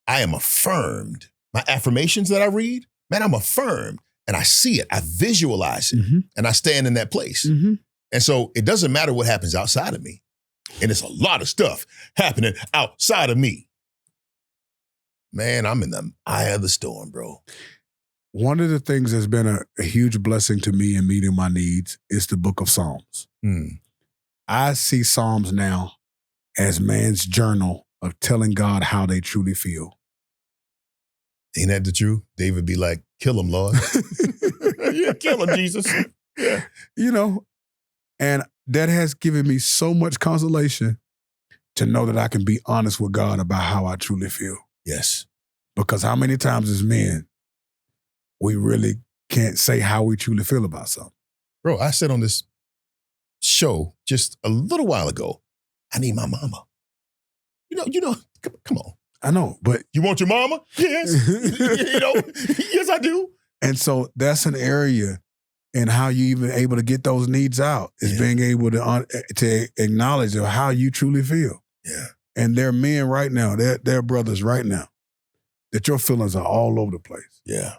[SPEAKER 1] I am affirmed. My affirmations that I read, man, I'm affirmed and I see it. I visualize it and I stand in that place. And so it doesn't matter what happens outside of me. And it's a lot of stuff happening outside of me. Man, I'm in the eye of the storm, bro.
[SPEAKER 2] One of the things that's been a huge blessing to me in meeting my needs is the book of Psalms. I see Psalms now as man's journal of telling God how they truly feel.
[SPEAKER 1] Ain't that the truth? David be like, kill him, Lord. Yeah, kill him, Jesus. Yeah.
[SPEAKER 2] And that has given me so much consolation to know that I can be honest with God about how I truly feel.
[SPEAKER 1] Yes.
[SPEAKER 2] Because how many times as men, we really can't say how we truly feel about something.
[SPEAKER 1] Bro, I said on this show just a little while ago, I need my mama. Come on.
[SPEAKER 2] I know, but...
[SPEAKER 1] You want your mama? Yes. Yes, I do.
[SPEAKER 2] And so that's an area in how you even able to get those needs out is being able to acknowledge how you truly feel.
[SPEAKER 1] Yeah.
[SPEAKER 2] And there are men right now, there are brothers right now, that your feelings are all over the place.
[SPEAKER 1] Yeah.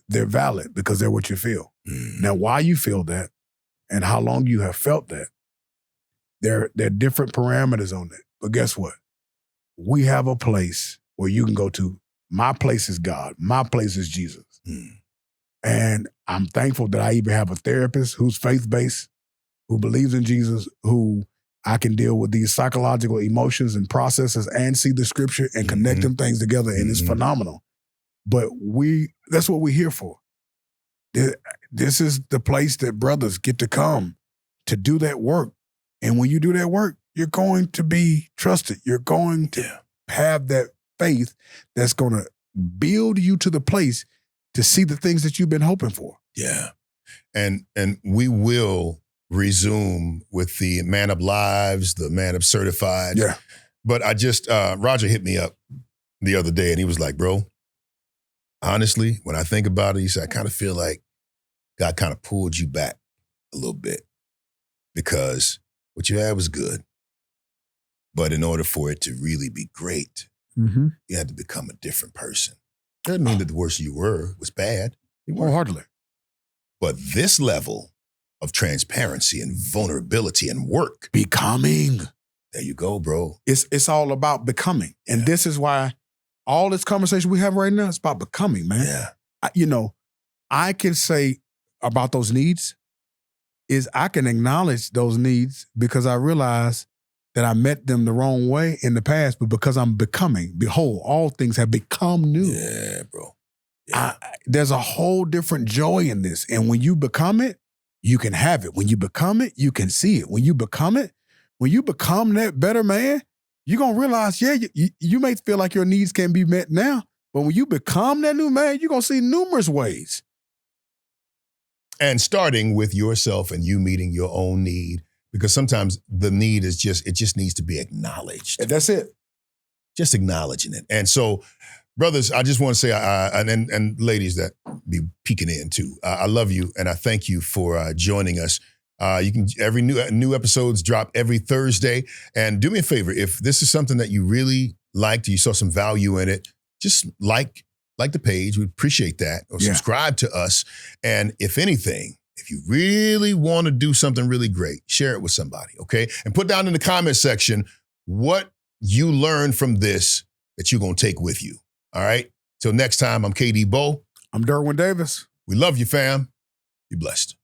[SPEAKER 2] They're valid because they're what you feel. Now, why you feel that and how long you have felt that, there are different parameters on that. But guess what? We have a place where you can go to. My place is God. My place is Jesus. And I'm thankful that I even have a therapist who's faith-based, who believes in Jesus, who I can deal with these psychological emotions and processes and see the scripture and connect them things together, and it's phenomenal. But that's what we're here for. This is the place that brothers get to come to do that work. And when you do that work, you're going to be trusted. You're going to have that faith that's going to build you to the place to see the things that you've been hoping for.
[SPEAKER 1] Yeah. And we will resume with the Man Up Lives, the Man Up Certified.
[SPEAKER 2] Yeah.
[SPEAKER 1] But I just, Roger hit me up the other day and he was like, bro, honestly, when I think about it, he said, I kind of feel like God kind of pulled you back a little bit because what you had was good. But in order for it to really be great, you had to become a different person. Doesn't mean that the worse you were was bad.
[SPEAKER 2] Wholeheartedly.
[SPEAKER 1] But this level of transparency and vulnerability and work.
[SPEAKER 2] Becoming.
[SPEAKER 1] There you go, bro.
[SPEAKER 2] It's all about becoming. And this is why all this conversation we have right now is about becoming, man.
[SPEAKER 1] Yeah.
[SPEAKER 2] I can say about those needs is I can acknowledge those needs because I realize that I met them the wrong way in the past, but because I'm becoming, behold, all things have become new.
[SPEAKER 1] Yeah, bro. Yeah.
[SPEAKER 2] There's a whole different joy in this. And when you become it, you can have it. When you become it, you can see it. When you become that better man, you're going to realize, you may feel like your needs can be met now, but when you become that new man, you're going to see numerous ways.
[SPEAKER 1] And starting with yourself and you meeting your own need, because sometimes the need is it just needs to be acknowledged.
[SPEAKER 2] And that's it.
[SPEAKER 1] Just acknowledging it. And so, brothers, I just want to say, and ladies that be peeking in too, I love you and I thank you for joining us. You can every new episodes drop every Thursday. And do me a favor, if this is something that you really liked, you saw some value in it, just like the page. We appreciate that. Or subscribe to us. And if anything, if you really want to do something really great, share it with somebody, okay? And put down in the comment section what you learned from this that you're going to take with you, all right? Till next time, I'm KD Bowe.
[SPEAKER 2] I'm Derwin Davis.
[SPEAKER 1] We love you, fam. Be blessed.